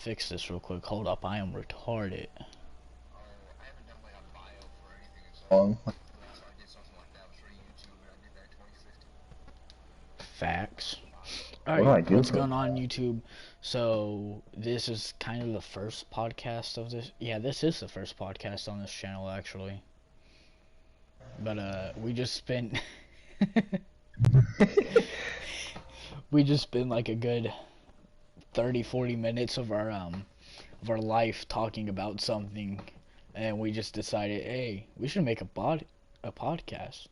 Fix this real quick. Hold up, I am retarded. Long. Facts. What do I Alright, do what's for going on YouTube? So, this is kind of the first podcast of this. Yeah, this is the first podcast on this channel, actually. But, we just spent... we just spent like a good 30-40 minutes of our life talking about something, and we just decided, hey, we should make a podcast.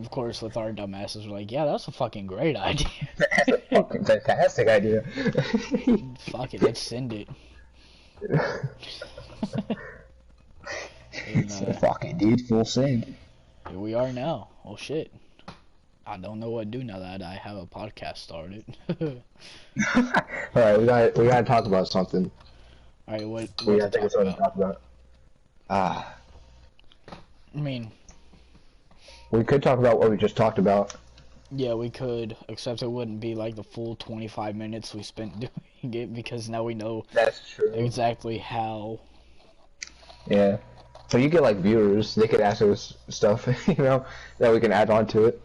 Of course, with our dumbasses, we're like, yeah, that's a fucking great idea. That's a fucking fantastic idea. Fuck it, let's send it. And, fuck it, dude. Full send. here we are now. Oh shit. I don't know what to do now that I have a podcast started. Alright, we gotta talk about something. Alright, what We to gotta think of something to talk about. I mean, we could talk about what we just talked about. yeah, we could, except it wouldn't be like the full 25 minutes we spent doing it, because now we know That's true. exactly how. Yeah. So you get like viewers, they could ask us stuff, you know, that we can add on to it.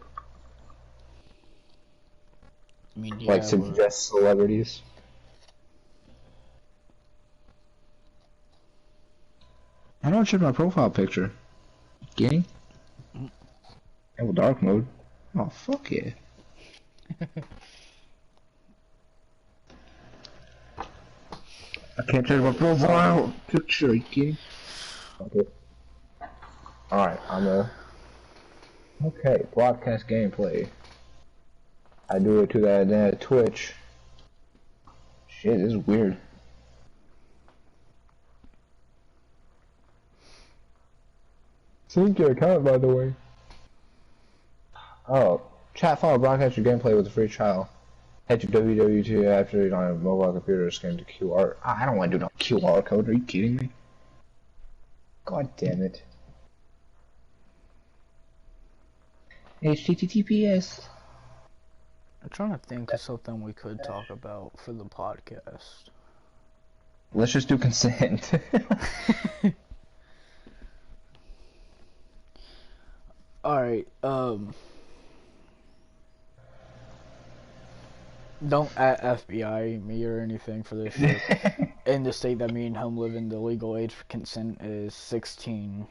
I mean, yeah, Like suggest celebrities. I don't check my profile picture. Getting? Enable dark mode. Oh fuck yeah. I can't check my profile picture. Are you kidding? Okay. Alright, okay, broadcast gameplay. I do it to that Twitch. Shit, this is weird. Sync your account, by the way. Oh, chat follow broadcast your gameplay with a free trial. Head to www after you're on a mobile computer, scan the QR. I don't want to do no QR code. Are you kidding me? God damn it. HTTPS. I'm trying to think of something we could talk about for the podcast. Let's just do consent. Alright, don't at FBI me or anything for this shit. In the state that me and him live in, the legal age for consent is 16.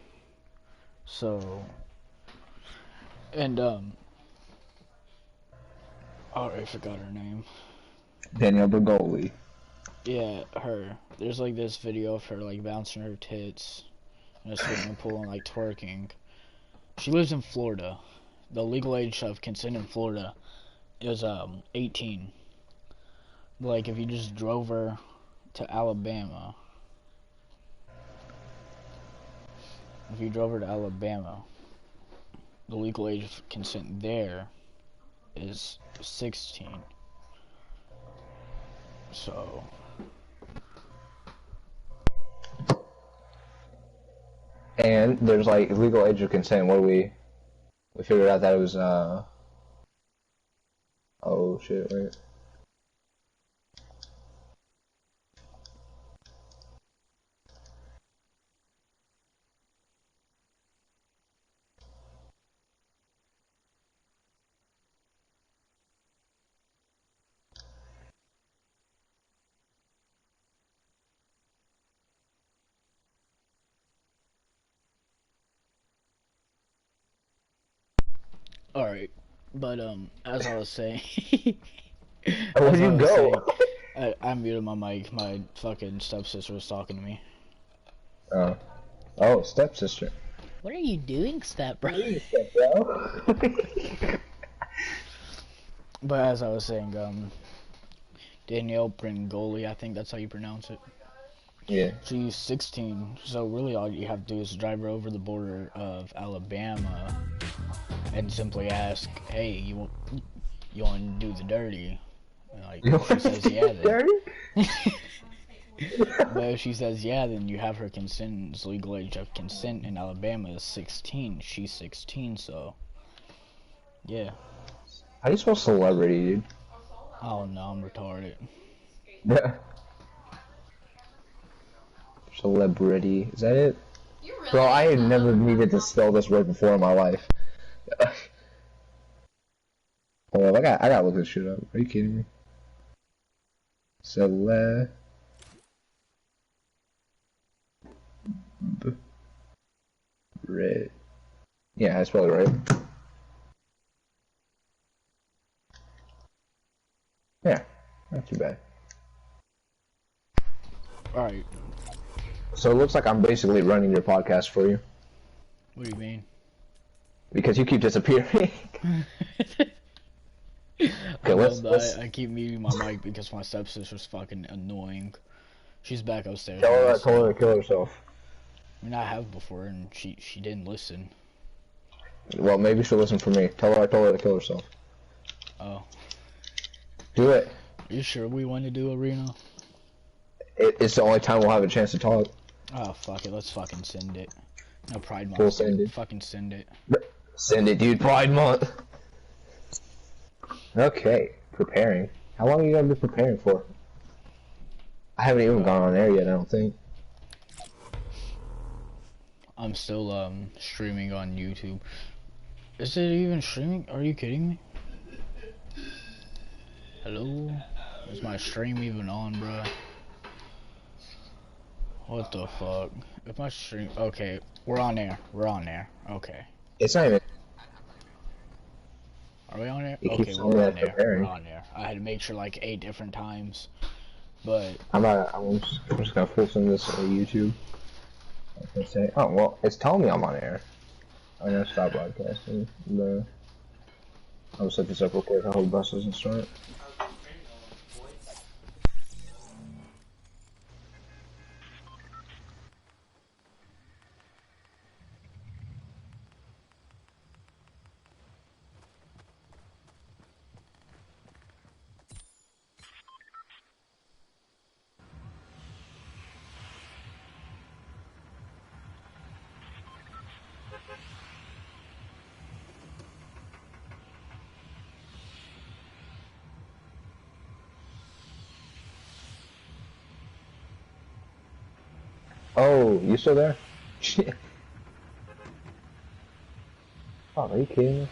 So, and oh, I forgot her name. Danielle Bergoli. Yeah, her. There's like this video of her like bouncing her tits in a swimming pool and like twerking. She lives in Florida. The legal age of consent in Florida is 18. Like if you just drove her to Alabama, the legal age of consent there is 16. So And there's like legal age of consent. What we figured out that it was oh shit, wait. alright. But as I was saying, Where'd you go? I muted my mic. My fucking stepsister was talking to me. Oh, stepsister. What are you doing, stepbro? But as I was saying, Danielle Brangoli, I think that's how you pronounce it. Yeah. She's 16, so really all you have to do is drive her over the border of Alabama and simply ask, hey, you want to do the dirty? And like, if she says yeah, then... But if she says yeah, then you have her consent. It's legal age of consent in Alabama is 16. She's 16, so... Yeah. How do you spell celebrity, dude? Oh no, I'm retarded. Yeah. Celebrity. Is that it? You really Bro, I had don't never know. needed to spell this word before in my life. Hold up, I gotta look this shit up. Are you kidding me? Celebrity. Yeah, I spelled it right. Yeah, not too bad. Alright. So it looks like I'm basically running your podcast for you. What do you mean? Because you keep disappearing. Okay, let's I keep muting my mic because my stepsister's fucking annoying. She's back upstairs. tell Now, her to kill herself. I mean, I have before, and she didn't listen. Well, maybe she'll listen for me. Tell her I told her to kill herself. Oh. Do it. Are you sure we want to do arena? It's the only time we'll have a chance to talk. Oh, fuck it. Let's fucking send it. No, Pride Month. We'll send it. Fucking send it. Send it, dude. Pride Month. Okay, preparing. How long are you gonna be preparing for? I haven't even gone on air yet, I don't think. I'm still, streaming on YouTube. Is it even streaming? Are you kidding me? Hello? Is my stream even on, bro? What the fuck? If my stream... Okay, we're on air. We're on air. Okay. It's not even. Are we on air? It Okay, keeps we're saying on that air. preparing. We're on air. I had to make sure like 8 different times. But... I'm just gonna full send this on YouTube. I can say, oh, well, it's telling me I'm on air. I'm gonna stop broadcasting. I'll set this up real quick. I hope the bus doesn't start. Oh, you still there? Shit. Oh, are you kidding me?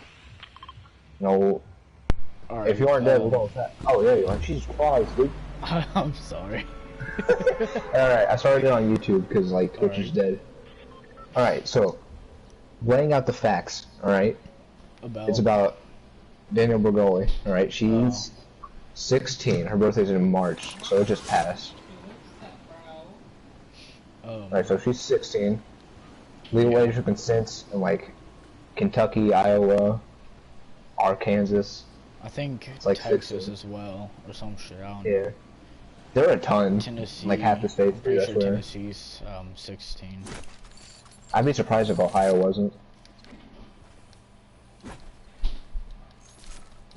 No. Alright. If you aren't dead, we're going fast. Oh, there you are. Jesus Christ, dude. I'm sorry. Alright, I started it on YouTube because, like, Twitch is dead. Alright, so, laying out the facts, alright? It's about Daniel Bergoli, alright? She's 16. Her birthday's in March, so it just passed. Alright, so she's 16. Legal age for consent in, like, Kentucky, Iowa, Arkansas. I think It's like Texas 16. as well, or some shit. I don't know. Yeah. There are a ton. Tennessee. Like half the states. I'm pretty do, sure I swear. Tennessee's 16. I'd be surprised if Ohio wasn't.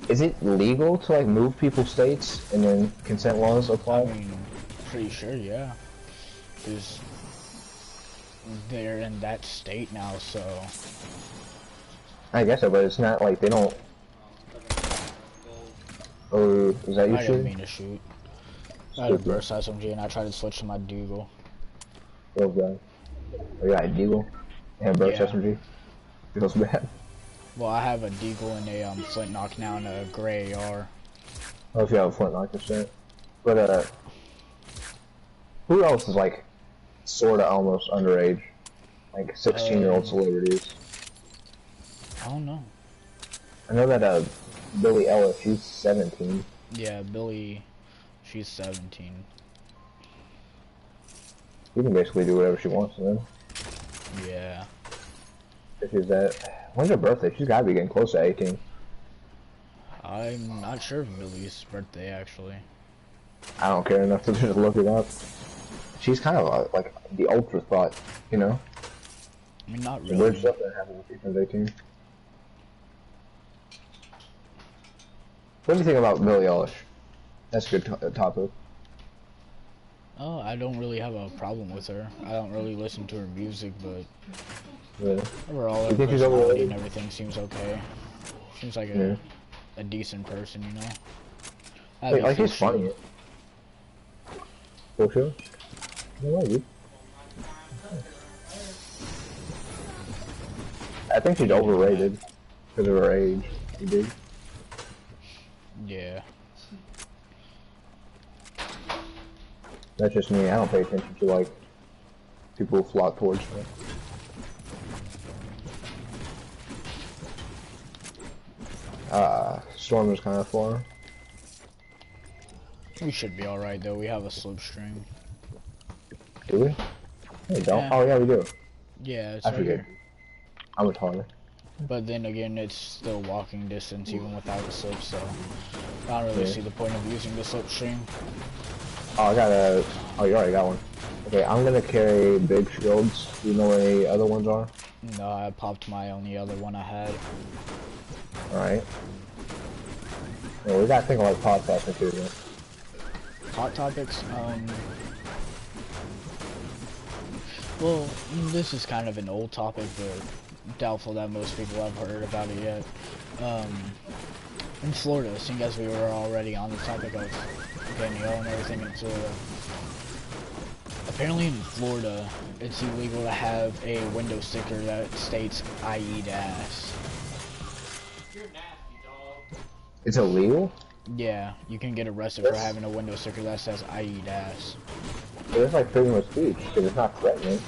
Is it legal to like move people's states and then consent laws apply? I mean, pretty sure, yeah. Because they're in that state now, so... I guess so, but it's not like they don't... Oh, is that you I didn't shooting? mean to shoot. I had a burst SMG and I tried to switch to my Deagle. Oh god. Oh, you got a Deagle and a burst Yeah. SMG? Feels bad. Well, I have a Deagle and a flintlock now and a gray AR. Oh, if you have a flintlock or shit. But, who else is like, sorta almost underage? Like 16-year-old celebrities. I don't know. I know that, Billie Eilish, she's 17. Yeah, Billy, she's 17. She can basically do whatever she wants then. Yeah. If she's that. When's her birthday? She's gotta be getting close to 18. I'm not sure of Billy's birthday, actually. I don't care enough to just look it up. She's kind of like the ultra thought, you know? I mean, not The weird really. stuff that happens when she's 18. What do you think about Billie Eilish? That's a good topic. Oh, I don't really have a problem with her. I don't really listen to her music, but Yeah. overall, her You think she's personality overrated? and everything seems okay. Seems like Yeah. a decent person, you know? I Wait, haven't like she's full funny. show. Full show? No way, dude. I think she's overrated because of her age. You dig? Yeah. That's just me. I don't pay attention to like people who flock towards her. Storm is kind of far. We should be alright though. We have a slipstream. Do we? We don't. Yeah. Oh yeah, we do. Yeah, it's I right forget. here. I'm retarded. But then again, it's still walking distance even without the slip, so I don't really see the point of using the slipstream. Oh, I got a. Oh, you already got one. Okay, I'm gonna carry big shields. Do you know where any other ones are? No, I popped my only other one I had. Alright. Yeah, we gotta think of like podcast material. Hot topics? Well, this is kind of an old topic, but doubtful that most people have heard about it yet. In Florida, seeing as we were already on the topic of Danielle and everything in Florida, apparently in Florida, it's illegal to have a window sticker that states, I eat ass. You're nasty, dog. It's illegal? Yeah, you can get arrested for having a window sticker that says, I eat ass. But it's like freedom of speech, because it's not threatening.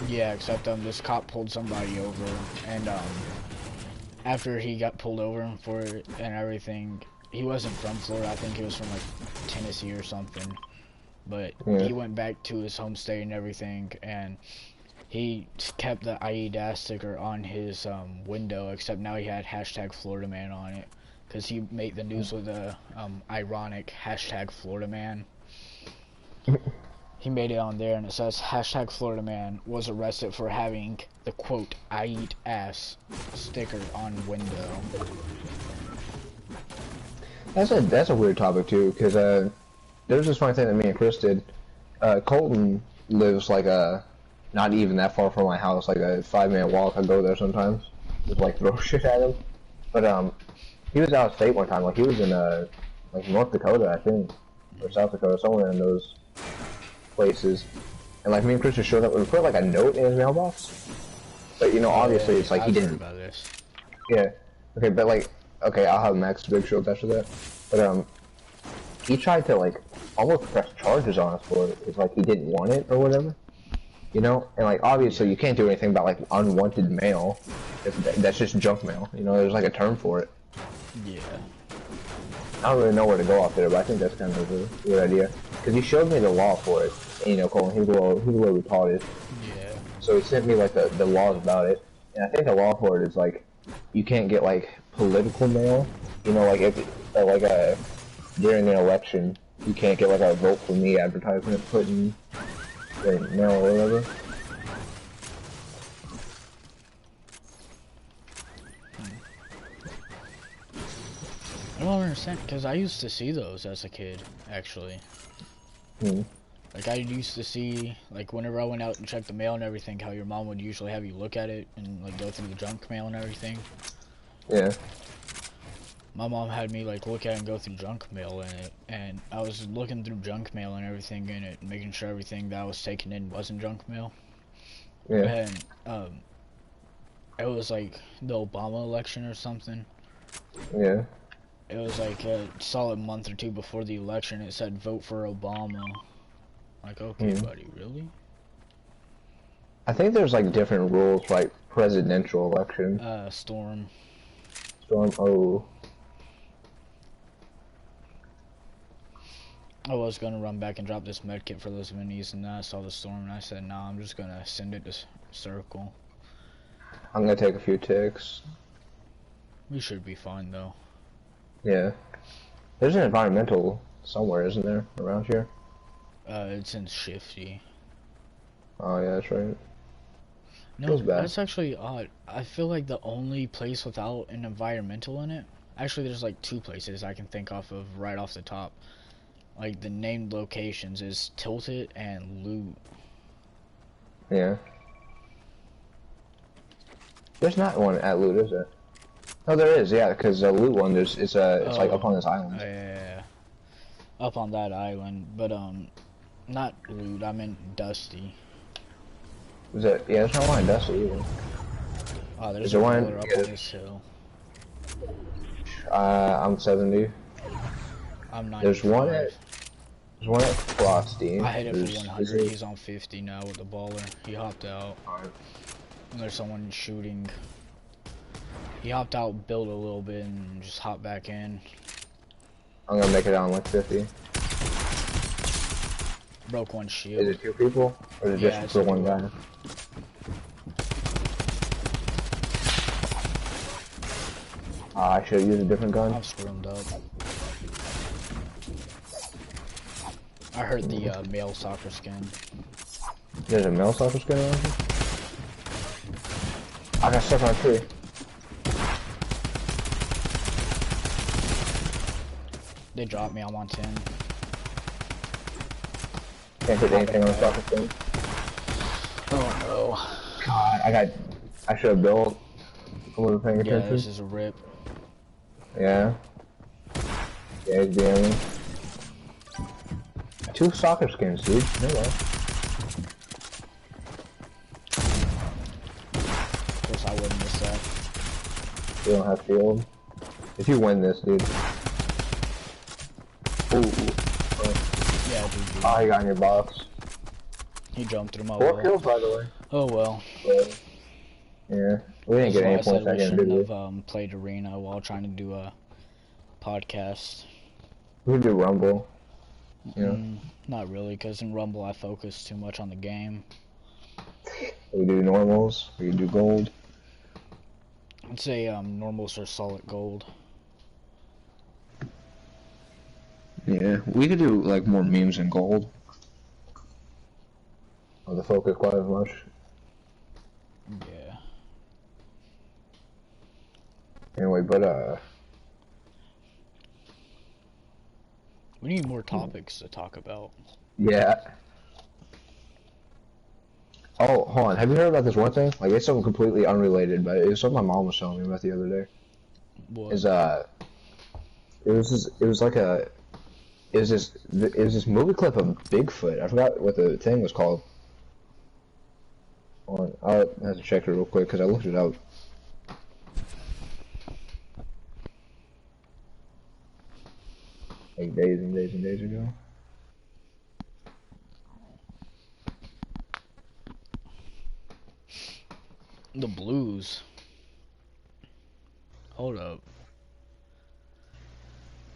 Yeah, except this cop pulled somebody over, and after he got pulled over for it and everything, he wasn't from Florida. I think he was from like Tennessee or something. But he went back to his home state and everything, and he kept the I eat ass sticker on his window, except now he had hashtag Florida Man on it, because he made the news with a ironic hashtag Florida Man. He made it on there, and it says, hashtag Florida Man was arrested for having the quote, I eat ass sticker on window. That's a weird topic too, because there was this funny thing that me and Chris did. Colton lives like not even that far from my house, like a 5-minute walk. I go there sometimes, just like throw shit at him. But he was out of state one time, like he was in like North Dakota, I think, or South Dakota, somewhere in those places. And like me and Chris just showed up and put like a note in his mailbox. But you know, obviously it's like he didn't. About this. Yeah. Okay, but like, okay, I'll have Max big shield after that. But he tried to like almost press charges on us for it. It's like he didn't want it or whatever. You know, and like obviously you can't do anything about like unwanted mail. That's just junk mail. You know, there's like a term for it. Yeah. I don't really know where to go off there, but I think that's kind of a good idea. Because he showed me the law for it. And, you know, Colin, he's a little retarded. Yeah. So he sent me like the laws about it. And I think the law for it is like, you can't get like political mail. You know, like if during an election, you can't get like a vote for me advertisement put in the mail or whatever. I don't understand, because I used to see those as a kid, actually. Like, I used to see, like, whenever I went out and checked the mail and everything, how your mom would usually have you look at it and, like, go through the junk mail and everything. Yeah. My mom had me, like, look at it and go through junk mail in it, and I was looking through junk mail and everything in it, making sure everything that I was taking in wasn't junk mail. Yeah. And, it was, like, the Obama election or something. Yeah. It was like a solid month or two before the election. It said vote for Obama. Like, okay, buddy, really? I think there's like different rules for like presidential election. Storm. Storm. Oh. I was gonna run back and drop this med kit for those minis, and then I saw the storm, and I said, nah, I'm just gonna send it to Circle. I'm gonna take a few ticks. We should be fine, though. Yeah. There's an environmental somewhere, isn't there, around here? It's in Shifty. Oh, yeah, that's right. No, that's actually odd. I feel like the only place without an environmental in it... Actually, there's like 2 places I can think of right off the top. Like, the named locations is Tilted and Loot. Yeah. There's not one at Loot, is there? Oh, there is, yeah, because the Loot one, it's like up on this island. Yeah. Up on that island, but, not Loot, I meant Dusty. Is that, yeah, there's not one in Dusty either. Oh, there's Is a there one? baller up Yeah. on this hill. I'm 70. I'm 95. There's one at Frosty. I hit it for There's 100. He's on 50 now with the baller. He hopped out. Alright. And there's someone shooting. He hopped out, built a little bit, and just hopped back in. I'm gonna make it on like 50. Broke one shield. Is it 2 people? Or is it just for one guy? I should use a different gun. I'm screwed up. I heard the male soccer skin. There's a male soccer skin around here? I got stuck on a tree. They dropped me, I'm on 10. Can't hit anything on the soccer skin. Oh no. God, I should have built. I wasn't paying attention. Yeah, this is a rip. Yeah. Yeah, he's behind me. 2 soccer skins, dude. No way. Of course I wouldn't miss that. You don't have field. If you win this, dude. Ooh. Yeah, dude. Oh, he got in your box. He jumped through my 4 wall. kills, by the way. Oh well. Yeah. We didn't get any points that game, did we? Have played Arena while trying to do a podcast. We could do Rumble. You know? Not really, because in Rumble I focus too much on the game. We do normals. We do gold. I'd say normals are solid gold. Yeah, we could do like more memes in gold. Or the focus quite as much. Yeah. Anyway, but we need more topics to talk about. yeah. Oh, hold on. Have you heard about this one thing? Like, it's something completely unrelated, but it's something my mom was telling me about the other day. What? It was this movie clip of Bigfoot. I forgot what the thing was called. Hold on, I'll have to check it real quick because I looked it up. Like days and days and days ago. The blues. Hold up.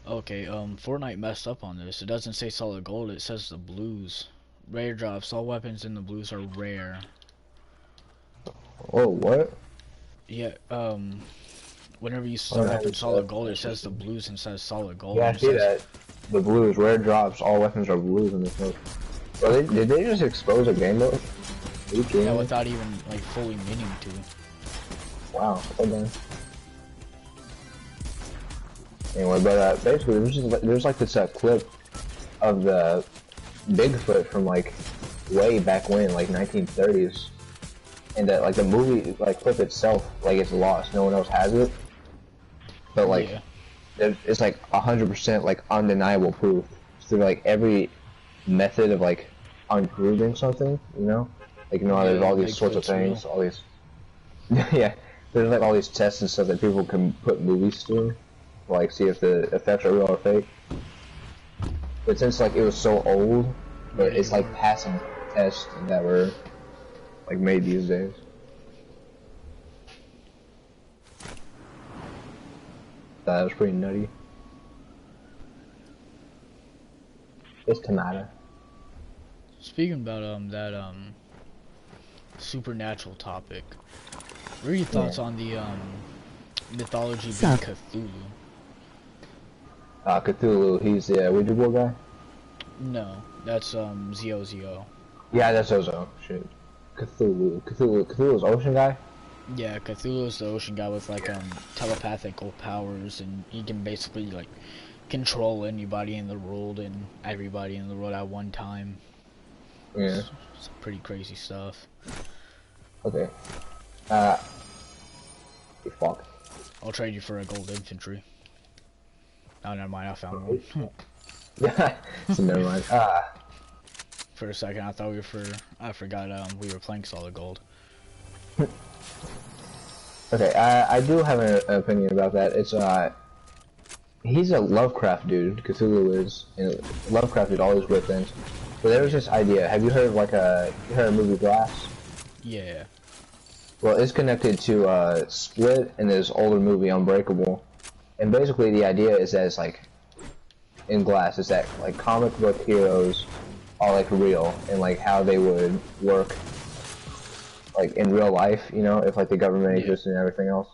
Okay, Fortnite messed up on this. It doesn't say solid gold, it says the blues. Rare drops. All weapons in the blues are rare. Oh, what? Yeah, whenever you start up in solid gold, it says the blues and says solid gold. Yeah, I see that. The blues, rare drops, all weapons are blues in this mode. Well, did they just expose a game mode? Yeah, without even, like, fully meaning to. Wow, well done. Anyway, but basically, there's like this clip of the Bigfoot from like way back when, like 1930s, and that like the movie like clip itself, like it's lost. No one else has it, but like it's like 100% like undeniable proof through like every method of like unproving something. You know, like there's all these sorts of things, all these. Yeah, there's like all these tests and stuff that people can put movies through. Like, see if the effects are real or fake. But since, like, it was so old, but it's, like, passing tests that were, like, made these days. That was pretty nutty. It's tomato. Speaking about, that, supernatural topic, what are your thoughts on the, mythology being Cthulhu? Cthulhu, he's the Ouija board guy? No, that's Zio. Yeah, that's Ozo. Shit. Cthulhu's ocean guy? Yeah, Cthulhu's the ocean guy with like telepathical powers, and he can basically like control anybody in the world and everybody in the world at one time. Yeah. It's pretty crazy stuff. Okay. Fuck. I'll trade you for a gold infantry. Oh, never mind, I found one. So never mind. For a second, I thought I forgot we were playing solid gold. Okay, I do have an opinion about that. It's he's a Lovecraft dude. Cthulhu is, and Lovecraft did all his weird things. But there was this idea. Have you heard of you heard of movie Glass? Yeah. Well, it's connected to Split and this older movie Unbreakable, and basically the idea is that it's like in Glass is that like comic book heroes are like real and like how they would work like in real life, you know, if like the government existed and everything else.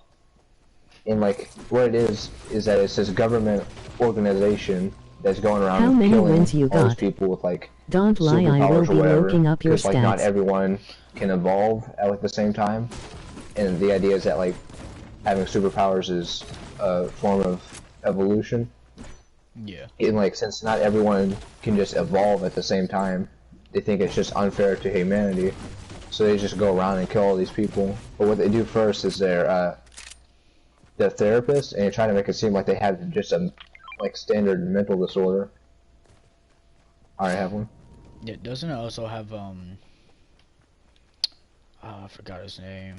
And like what it is that it's this government organization that's going around how many killing wins you all these got? people with like Don't lie, I will be looking up your because like not stats. everyone can evolve at like the same time. And the idea is that like having superpowers is a form of evolution. Yeah. And like since not everyone can just evolve at the same time, they think it's just unfair to humanity. So they just go around and kill all these people. But what they do first is they're therapists, and they try to make it seem like they have just a like standard mental disorder. I have one. Yeah, doesn't it also have I forgot his name.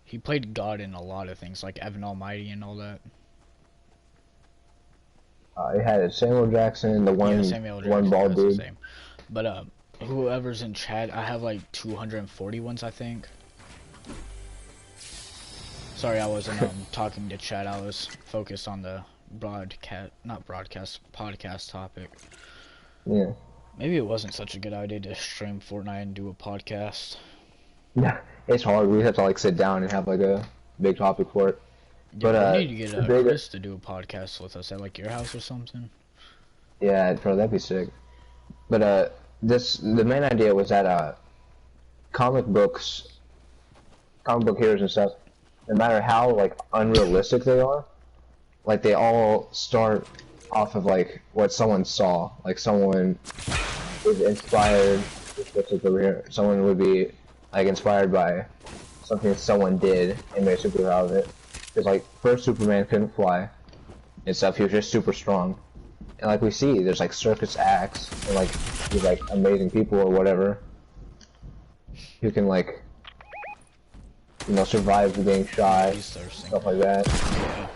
He played God in a lot of things, like Evan Almighty and all that. It had Samuel Jackson, the one, one bald dude. But whoever's in chat, I have like 240 ones, I think. Sorry, I wasn't talking to chat. I was focused on the podcast topic. Yeah. Maybe it wasn't such a good idea to stream Fortnite and do a podcast. Yeah, it's hard. We have to like sit down and have like a big topic for it. Yeah, but we need to get Chris to do a podcast with us at like your house or something. Yeah, bro, that'd be sick. But the main idea was that comic book heroes and stuff, no matter how like unrealistic they are, like they all start off of like what someone saw. Like someone is inspired. Over here, someone would be like inspired by something someone did and made a superhero out of it. Because like first Superman couldn't fly and stuff. He was just super strong. And like we see, there's like circus acts and like these like amazing people or whatever who can like, you know, survive being shy, stuff like that. Yeah.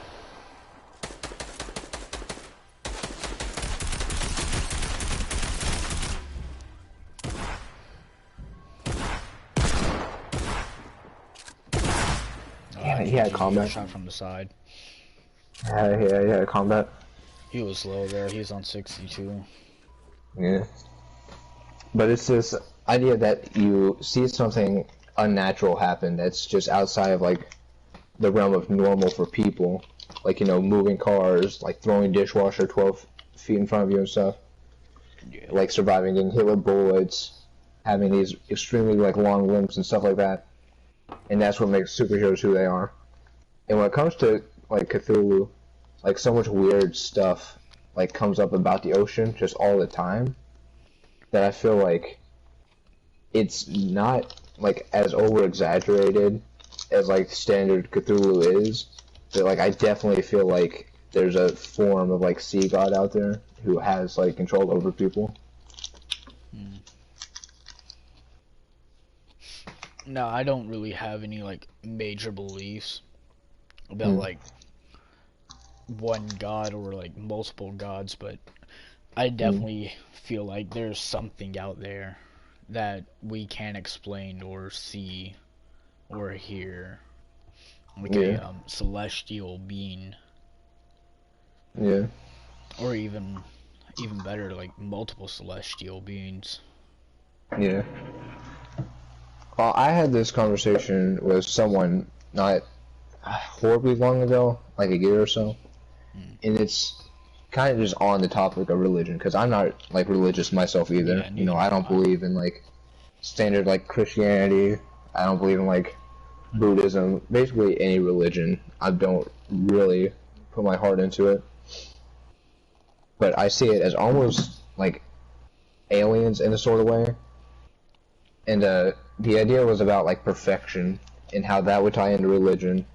Yeah, he had combat. Shot from the side. Yeah, he had combat. He was low there. He was on 62. Yeah. But it's this idea that you see something unnatural happen that's just outside of like the realm of normal for people. Like, you know, moving cars, like throwing dishwasher 12 feet in front of you and stuff. Yeah. Like surviving, getting hit with bullets, having these extremely like long limbs and stuff like that. And that's what makes superheroes who they are. And when it comes to like Cthulhu, like so much weird stuff like comes up about the ocean just all the time that I feel like it's not like as over exaggerated as like standard Cthulhu is. But like I definitely feel like there's a form of like sea god out there who has like control over people. No, I don't really have any like major beliefs about like one god or like multiple gods, but I definitely feel like there's something out there that we can't explain or see or hear, like a celestial being. Yeah. Or even better, like multiple celestial beings. Yeah. Well, I had this conversation with someone not horribly long ago, like a year or so, and it's kind of just on the topic of religion, because I'm not like religious myself either. Yeah, you know, I don't believe in like standard like Christianity. I don't believe in like Buddhism. Basically any religion. I don't really put my heart into it. But I see it as almost like aliens in a sort of way. And the idea was about like perfection and how that would tie into religion.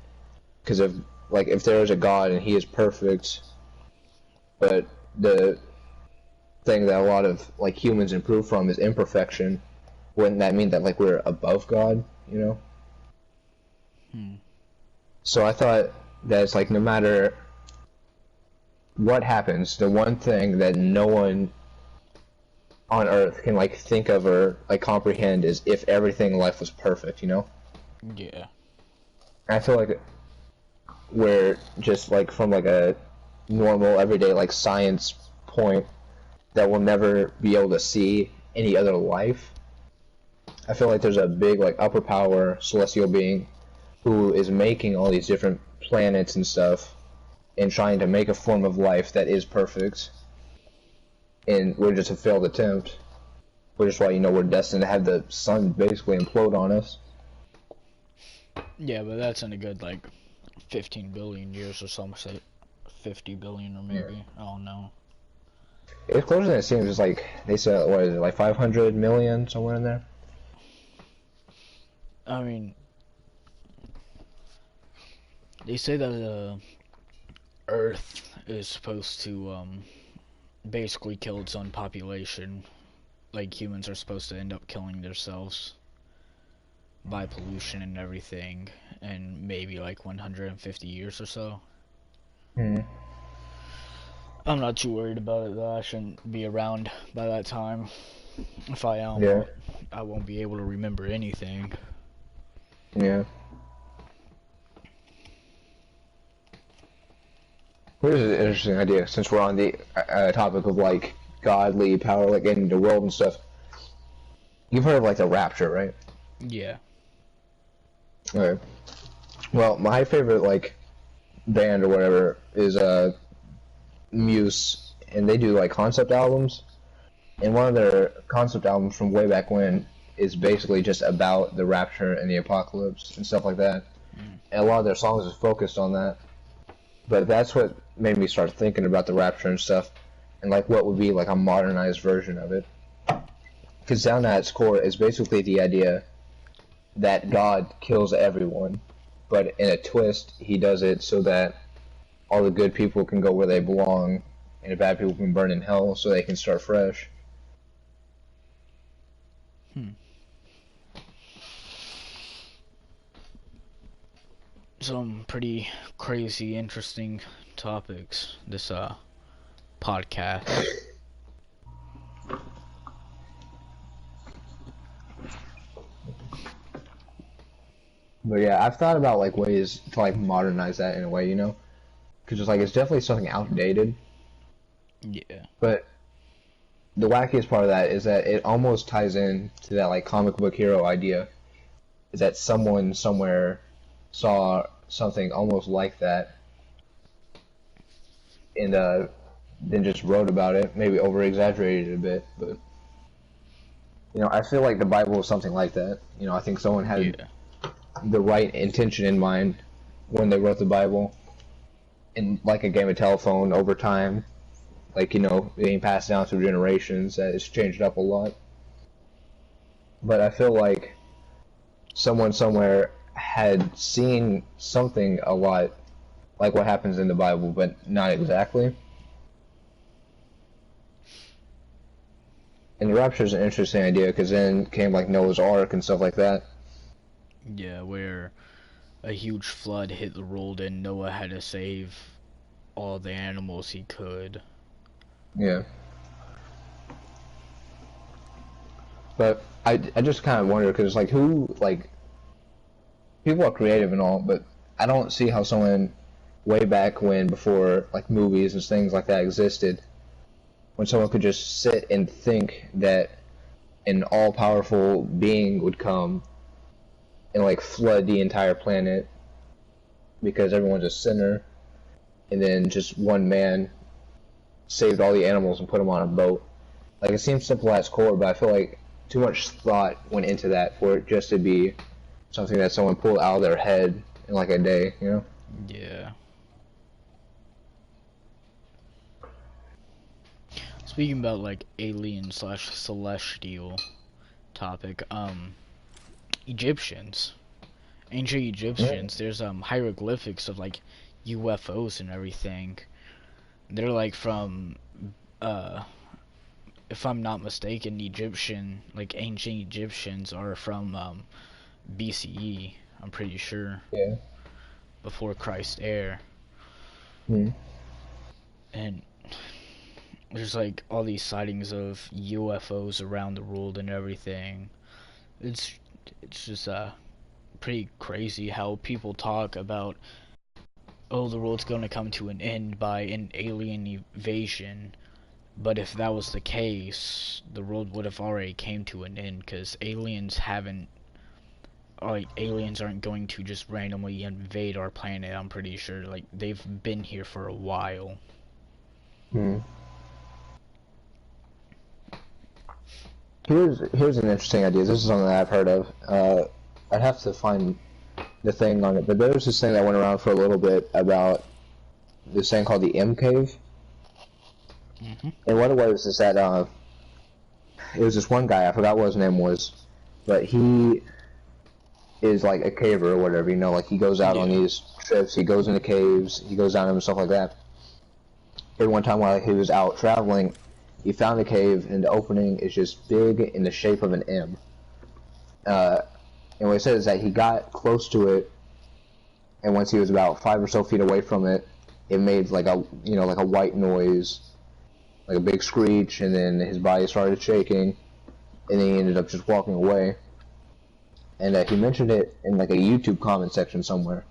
Because if there is a God and he is perfect, but the thing that a lot of like humans improve from is imperfection, wouldn't that mean that like we're above God, you know? So I thought that it's like no matter what happens, the one thing that no one on Earth can like think of or like comprehend is if everything in life was perfect, you know? Yeah. I feel like we're just like from like a normal everyday like science point that we'll never be able to see any other life. I feel like there's a big like upper power celestial being who is making all these different planets and stuff and trying to make a form of life that is perfect. And we're just a failed attempt. Which is why, you know, we're destined to have the sun basically implode on us. Yeah, but that's in a good, like, 15 billion years or something. Say 50 billion or maybe. Yeah. I don't know. It's closer than it seems. It's like, they said, what is it, like 500 million, somewhere in there? I mean, they say that Earth is supposed to, basically kill its own population. Like, humans are supposed to end up killing themselves by pollution and everything in maybe like 150 years or so. I'm not too worried about it though. I shouldn't be around by that time. If I am, yeah. I won't be able to remember anything. Yeah. Here's an interesting idea, since we're on the topic of like godly power, like in the world and stuff. You've heard of like the rapture, right? Yeah. Okay. Well, my favorite like band or whatever is Muse, and they do like concept albums. And one of their concept albums from way back when is basically just about the rapture and the apocalypse and stuff like that. And a lot of their songs is focused on that. But that's what made me start thinking about the rapture and stuff, and like what would be like a modernized version of it. Because down at its core is basically the idea that God kills everyone, but in a twist, he does it so that all the good people can go where they belong, and the bad people can burn in hell so they can start fresh. Some pretty crazy, interesting topics, this podcast. But yeah, I've thought about like ways to like modernize that in a way, you know? Because it's like, it's definitely something outdated. Yeah. But the wackiest part of that is that it almost ties in to that like comic book hero idea. Is that someone somewhere saw something almost like that and then just wrote about it, maybe over exaggerated a bit, but you know, I feel like the Bible is something like that. You know, I think someone had the right intention in mind when they wrote the Bible, and like a game of telephone over time, like, you know, being passed down through generations, that it's changed up a lot. But I feel like someone somewhere had seen something a lot like what happens in the Bible, but not exactly. And the rapture is an interesting idea, because then came like Noah's Ark and stuff like that. Yeah, where a huge flood hit the world and Noah had to save all the animals he could. Yeah. But I just kind of wonder, because like who, like, people are creative and all, but I don't see how someone way back when, before like movies and things like that existed, when someone could just sit and think that an all-powerful being would come and like flood the entire planet because everyone's a sinner, and then just one man saved all the animals and put them on a boat. Like, it seems simple at its core, but I feel like too much thought went into that for it just to be something that someone pulled out of their head in like a day, you know? Yeah. Speaking about like alien slash celestial topic, Egyptians, ancient Egyptians, there's hieroglyphics of like UFOs and everything. They're like from if I'm not mistaken, ancient Egyptians are from BCE, I'm pretty sure. Yeah. before Christ's era. And there's like all these sightings of UFOs around the world and everything. It's just pretty crazy how people talk about, oh, the world's going to come to an end by an alien invasion. But if that was the case, the world would have already came to an end, because aliens aren't going to just randomly invade our planet. I'm pretty sure, like, they've been here for a while. Here's an interesting idea. This is something that I've heard of. I'd have to find the thing on it, but there was this thing that went around for a little bit about this thing called the M Cave. And what it was is that it was this one guy, I forgot what his name was, but he is like a caver or whatever, you know, like he goes out on these trips, he goes into caves, he goes down them and stuff like that. And one time while he was out traveling, he found a cave, and the opening is just big in the shape of an M. And what he said is that he got close to it, and once he was about 5 or so feet away from it, it made like a, you know, like a white noise, like a big screech, and then his body started shaking, and then he ended up just walking away. And he mentioned it in like a YouTube comment section somewhere,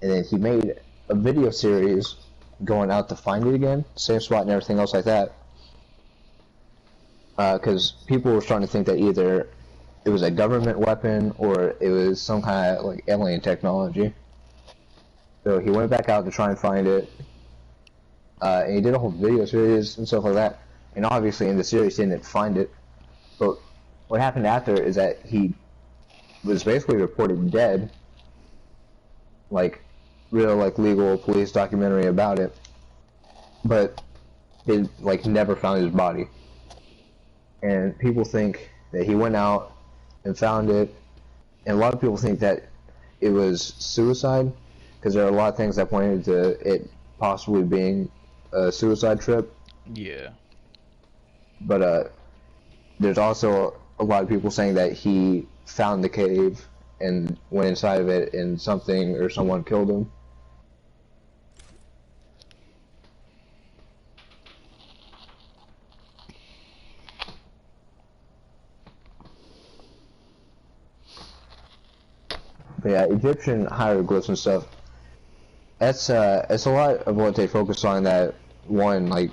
and then he made a video series going out to find it again, same spot and everything else like that, because people were starting to think that either it was a government weapon or it was some kind of like alien technology. So he went back out to try and find it. And he did a whole video series and stuff like that. And obviously in the series he didn't find it. But what happened after is that he was basically reported dead. Like, real, like, legal police documentary about it. But they, like, never found his body. And people think that he went out and found it. And a lot of people think that it was suicide, because there are a lot of things that pointed to it possibly being a suicide trip. Yeah. But there's also a lot of people saying that he found the cave and went inside of it and something or someone killed him. But yeah, Egyptian hieroglyphs and stuff. It's a lot of what they focus on in that one, like,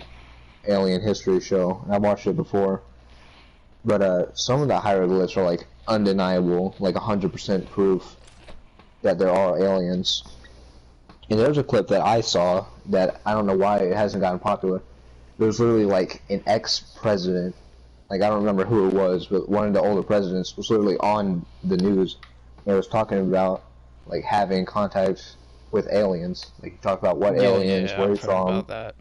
alien history show. I've watched it before. But some of the hieroglyphs are like undeniable, like 100% proof that there are aliens. And there's a clip that I saw that I don't know why it hasn't gotten popular. It was literally like an ex-president, like I don't remember who it was, but one of the older presidents was literally on the news. And it was talking about like having contact with aliens. Like he talked about what aliens, where he's from. About that.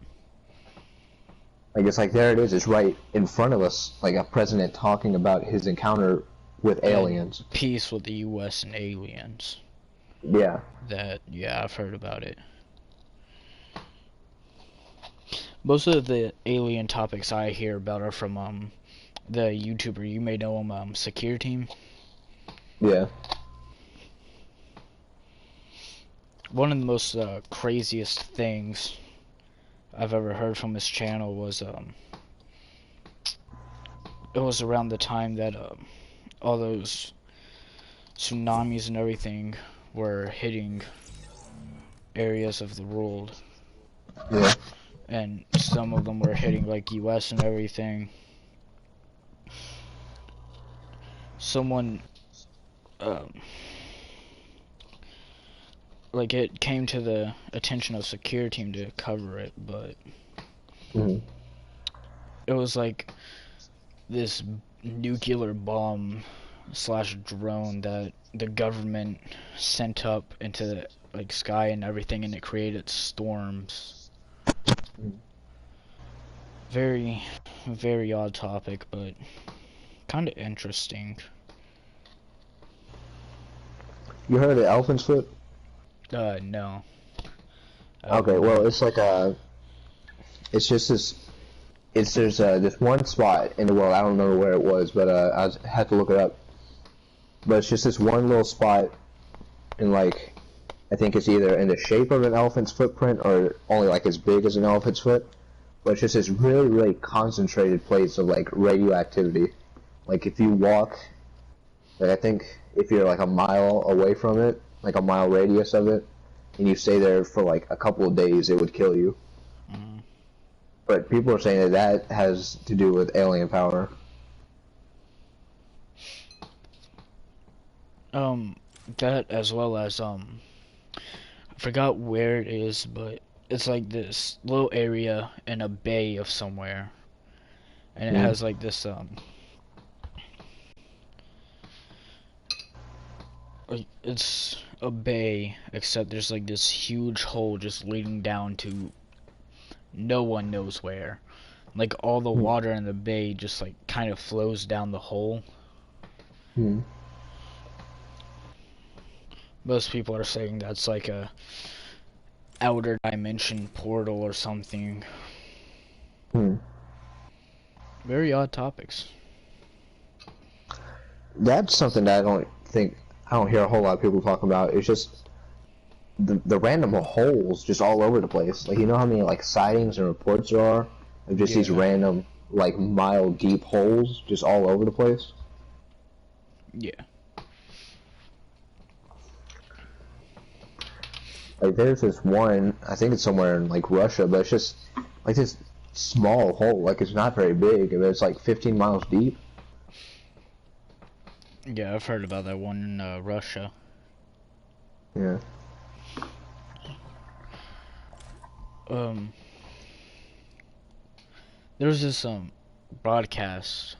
Like it's like there it is, it's right in front of us, like a president talking about his encounter with aliens. Peace with the US and aliens. Yeah. Yeah, I've heard about it. Most of the alien topics I hear about are from the YouTuber, you may know him, Secure Team. Yeah. One of the most craziest things I've ever heard from his channel was it was around the time that all those tsunamis and everything were hitting areas of the world. Yeah. And some of them were hitting like US and everything. Someone like it came to the attention of Secure Team to cover it, but it was like this nuclear bomb / drone that the government sent up into the like sky and everything, and it created storms. Very, very odd topic, but kind of interesting. You heard of elephant's foot? No. Okay, well, it's like it's just this, there's this one spot in the world, I don't remember where it was, but I had to look it up, but it's just this one little spot in like I think it's either in the shape of an elephant's footprint or only like as big as an elephant's foot. But it's just this really, really concentrated place of like radioactivity. Like if you walk, like I think if you're like a mile away from it, like a mile radius of it, and you stay there for like a couple of days, it would kill you. Mm. But people are saying that has to do with alien power. That as well as I forgot where it is, but it's like this little area in a bay of somewhere, and it has like this like it's a bay, except there's like this huge hole just leading down to no one knows where. Like all the water in the bay just like kind of flows down the hole. Most people are saying that's like a outer dimension portal or something. Very odd topics. That's something that I don't hear a whole lot of people talk about. It's just the random holes just all over the place. Like, you know how many like sightings and reports there are of just these random like mile deep holes just all over the place? Yeah. Like there's this one, I think it's somewhere in like Russia, but it's just like this small hole. Like it's not very big, and it's like 15 miles deep. Yeah, I've heard about that one in Russia. Yeah. There was this broadcast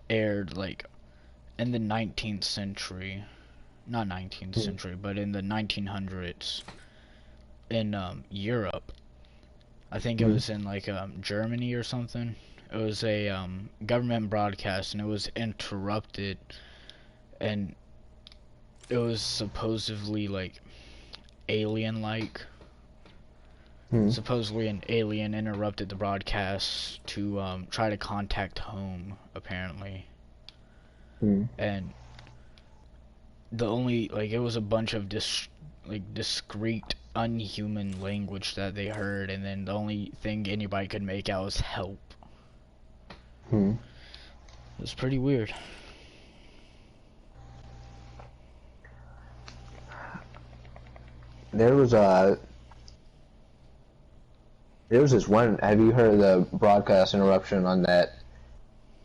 aired like in the 19th century, not 19th century, but in the 1900s in Europe. I think it was in like Germany or something. It was a government broadcast, and it was interrupted, and it was supposedly like alien-like. Supposedly an alien interrupted the broadcast to try to contact home, apparently. And the only, like, it was a bunch of discreet, unhuman language that they heard, and then the only thing anybody could make out was help. It was pretty weird. There was this one. Have you heard of the broadcast interruption on that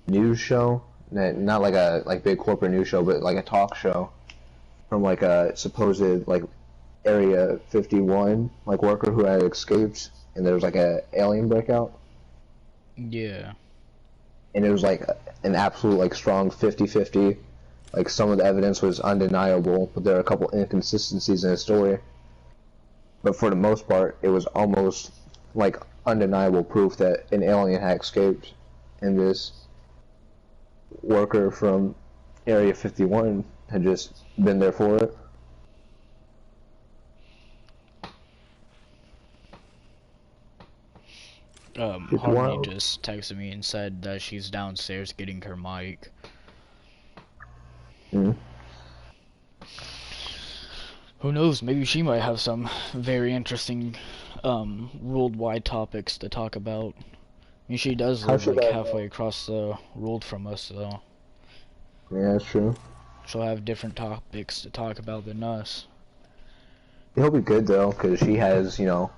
news show? That, not like a big corporate news show, but like a talk show from like a supposed like Area 51 like worker who had escaped, and there was like a alien breakout. Yeah. And it was like an absolute like strong 50-50. Like some of the evidence was undeniable, but there are a couple inconsistencies in the story. But for the most part, it was almost like undeniable proof that an alien had escaped, and this worker from Area 51 had just been there for it. Harmony just texted me and said that she's downstairs getting her mic. Who knows, maybe she might have some very interesting worldwide topics to talk about. I mean, she does live like halfway across the world from us, so yeah, that's true. She'll have different topics to talk about than us. It'll be good though, because she has, you know,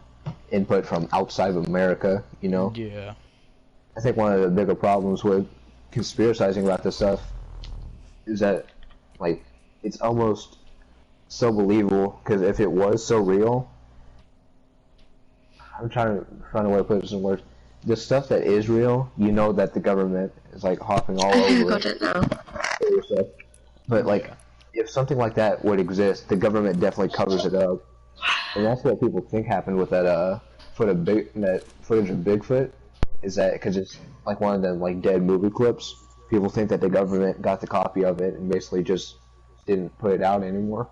input from outside of America, you know? Yeah. I think one of the bigger problems with conspiracizing about this stuff is that, like, it's almost so believable, because if it was so real, I'm trying to find a way to put this in words. The stuff that is real, you know that the government is, like, hopping all over it. But, like, if something like that would exist, the government definitely covers it up. And that's what people think happened with that footage of Bigfoot, is that because it's like one of the like dead movie clips, people think that the government got the copy of it and basically just didn't put it out anymore.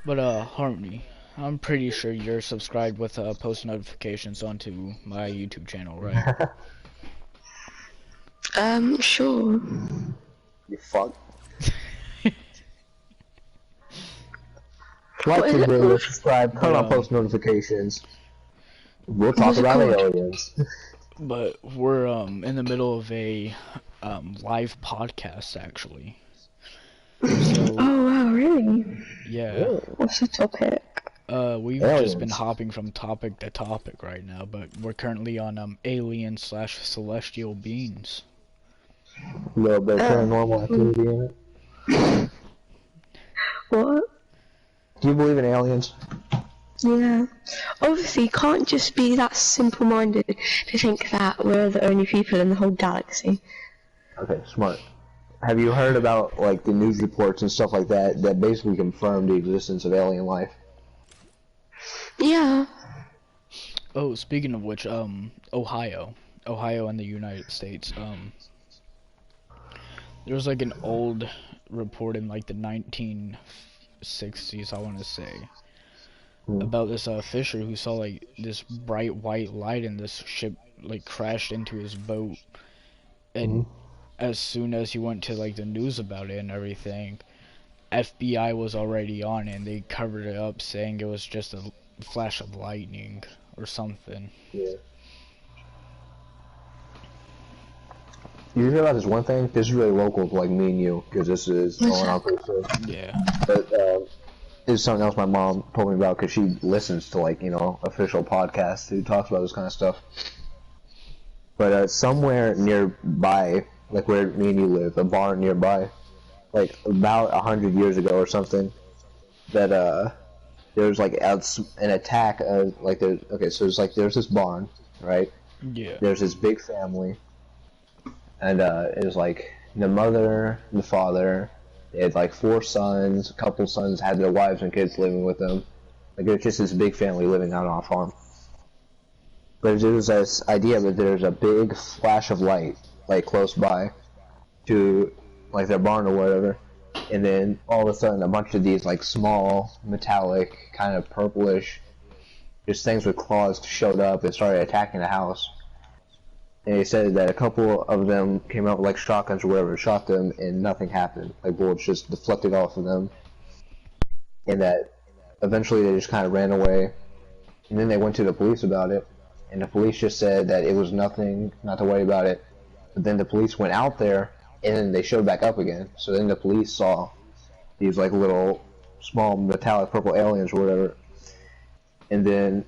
But Harmony, I'm pretty sure you're subscribed with post notifications onto my YouTube channel, right? Sure. You fuck. Like the video, subscribe, turn on post notifications. We'll talk about aliens. But we're in the middle of a live podcast actually. So, oh wow, really? Yeah. What's the topic? We've just been hopping from topic to topic right now, but we're currently on alien/celestial beings. A little bit of paranormal activity in it. What? Do you believe in aliens? Yeah. Obviously, you can't just be that simple-minded to think that we're the only people in the whole galaxy. Okay, smart. Have you heard about, like, the news reports and stuff like that that basically confirm the existence of alien life? Yeah. Oh, speaking of which, Ohio in the United States, there was like an old report in like the 1960s, I want to say, about this fisher who saw like this bright white light and this ship like crashed into his boat, and as soon as he went to like the news about it and everything, FBI was already on it and they covered it up saying it was just a flash of lightning or something. Yeah. You hear about this one thing? This is really local to like me and you, because this is going on pretty soon. Yeah. But this is something else my mom told me about, because she listens to like, you know, official podcasts who talks about this kind of stuff. But somewhere nearby, like where me and you live, a barn nearby, like about 100 years ago or something, that there was like an attack of like there's this barn, right? Yeah. There's this big family, and it was like the mother, the father, they had like 4 sons, a couple sons had their wives and kids living with them. Like it was just this big family living out on a farm. But there was this idea that there's a big flash of light, like close by, to like their barn or whatever, and then all of a sudden a bunch of these like small, metallic, kind of purplish, just things with claws showed up and started attacking the house. And they said that a couple of them came out with like shotguns or whatever, shot them, and nothing happened. Like bullets just deflected off of them. And that eventually they just kind of ran away. And then they went to the police about it. And the police just said that it was nothing, not to worry about it. But then the police went out there, and then they showed back up again. So then the police saw these like little small metallic purple aliens or whatever. And then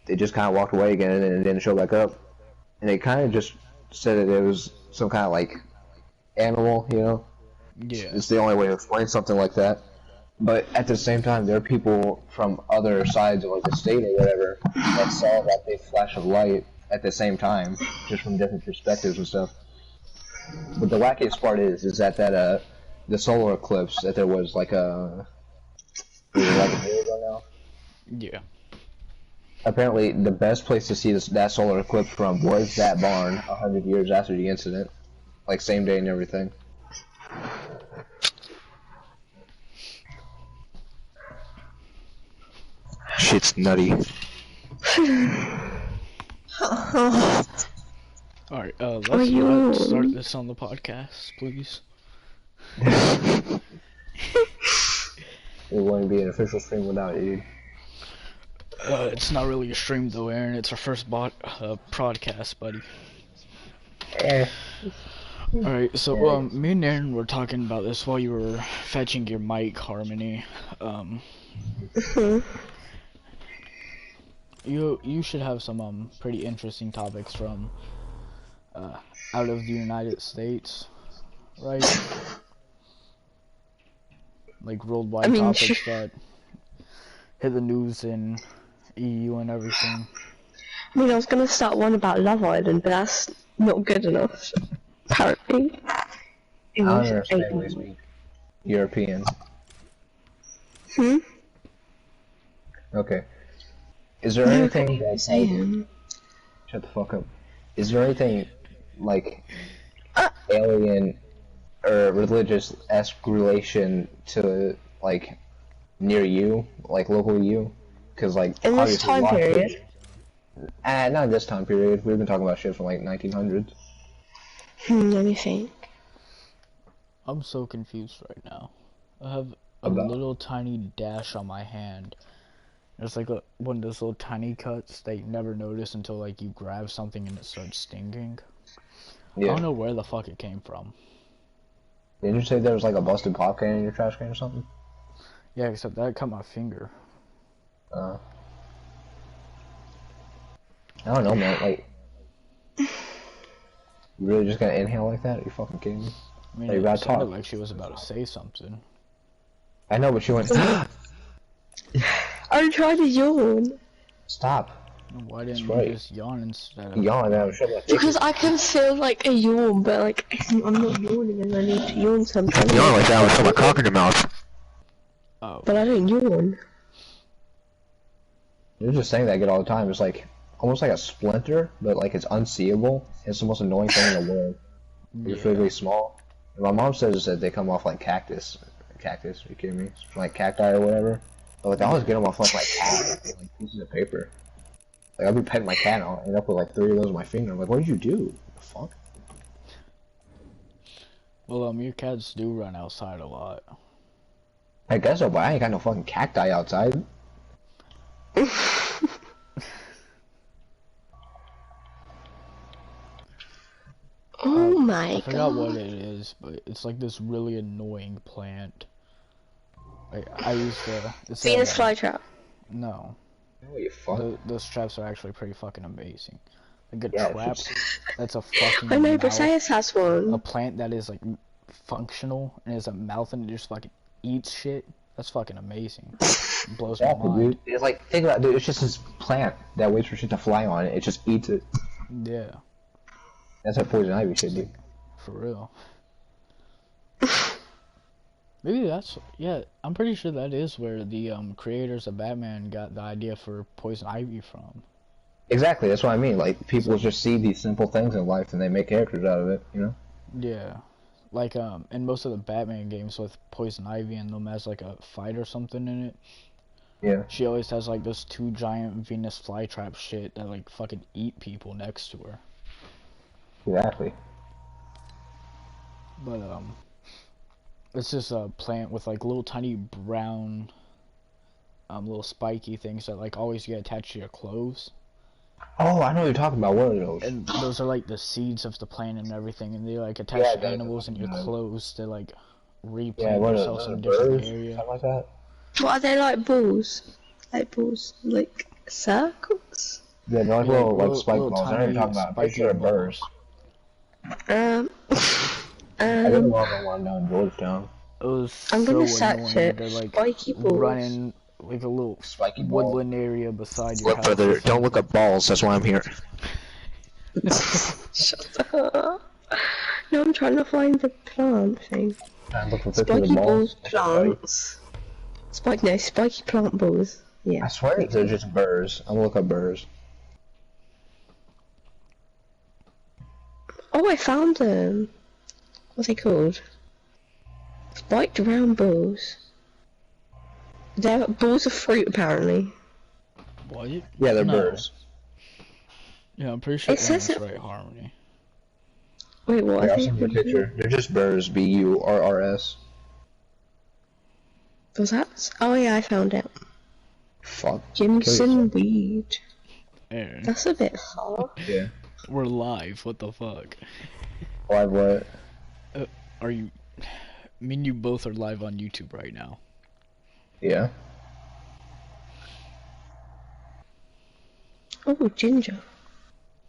they just kind of walked away again, and then it didn't show back up. And they kind of just said that it was some kind of like animal, you know? Yeah. It's the only way to explain something like that. But at the same time, there are people from other sides of like the state or whatever that saw that big flash of light at the same time, just from different perspectives and stuff. But the wackiest part is that the solar eclipse that there was like a year ago now. Yeah. Apparently, the best place to see that solar eclipse from was that barn 100 years after the incident. Like, same day and everything. Shit's nutty. Alright, let's start this on the podcast, please. It wouldn't be an official stream without you. It's not really a stream though, Aaron. It's our first podcast, buddy. Alright, so me and Aaron were talking about this while you were fetching your mic, Harmony. You should have some pretty interesting topics from out of the United States, right? Like worldwide topics that hit the news in EU and everything. I mean, I was gonna start one about Love Island, but that's not good enough, apparently. I don't understand when you speak European. Okay. Is there anything that's like... Shut the fuck up. Is there anything, like, alien or religious-esque relation to, like, near you, like local you, because like in this time period. Not in this time period. We've been talking about shit from like 1900s. Let me think. I'm so confused right now. I have a About? little tiny dash on my hand. It's like one of those little tiny cuts that you never notice until like you grab something and it starts stinging. Yeah. I don't know where the fuck it came from. Didn't you say there was like a busted pop can in your trash can or something? Yeah, except that cut my finger. I don't know, man. Like, you really just gonna inhale like that? Are you fucking kidding me? I mean, Like, it sounded like she was about to say something. I know, but she went. I'm trying to yawn. Stop. Why didn't you just yawn instead of... Yawn, man. Because I can feel like a yawn, but like I'm not yawning and I need to yawn sometimes. Yawn like that with my cock in your mouth. Oh. But I don't yawn. You're just saying that I get all the time. It's like almost like a splinter, but like it's unseeable. It's the most annoying thing in the world. You're really small. And my mom says that they come off like cactus. Cactus? Are you kidding me? Like cacti or whatever. But like I always get them off like cat, like pieces of paper. Like I'll be petting my cat and I'll end up with like 3 of those on my finger. I'm like, what did you do? The fuck? Well, your cats do run outside a lot. I guess so, but I ain't got no fucking cacti outside. Oh my god. I forgot what it is, but it's like this really annoying plant. Like, I used to... Venus flytrap. No. Oh, you fuck. Those traps are actually pretty fucking amazing. Like a trap that's a fucking I know, mouth, Briseis has one. a plant that is like functional and has a mouth and it just fucking eats shit. That's fucking amazing. It blows my mind. Dude. It's like, think about it, dude. It's just this plant that waits for shit to fly on it. It just eats it. Yeah. That's how poison ivy should do. For real. Maybe that's... Yeah, I'm pretty sure that is where the creators of Batman got the idea for poison ivy from. Exactly, that's what I mean. Like, people just see these simple things in life and they make characters out of it, you know? Yeah. Like, in most of the Batman games with poison ivy in them as like a fight or something in it. Yeah. She always has like those 2 giant Venus flytrap shit that like fucking eat people next to her. Exactly. But, it's just a plant with like little tiny brown, little spiky things that like always get attached to your clothes. Oh, I know what you're talking about. What are those? And those are like the seeds of the plant and everything, and they like attach to animals in your clothes to like replant themselves in a different area. Something like that? What are they, like balls? Like balls? Like circles? Yeah, they're like little spike balls. I know what you're talking about. I'm pretty sure they're burrs. I didn't love the one down in Georgetown. It was I'm so gonna search annoying. it. They're like Spiky balls. running like a little Spiky ball. woodland area beside your Look, house. brother, don't look up balls. That's why I'm here. Shut up. No, I'm trying to find the plant thing. Spiky balls plants. Spiky plant balls. Yeah. I swear they're just burrs. I'm gonna look up burrs. Oh, I found them. What's they called? Spiked round balls. They're balls of fruit, apparently. What? Yeah, they're burrs. Yeah, I'm pretty sure It says that's it- right, Harmony. Wait, what? I'll send you a picture. They're just burrs. B-U-R-R-S. Was that? Oh yeah, I found it. Fuck. Jimson weed. Aaron, That's a bit far. Yeah. we're live. What the fuck? Live what? Are you? Me and you both are live on YouTube right now. Yeah. Oh, ginger.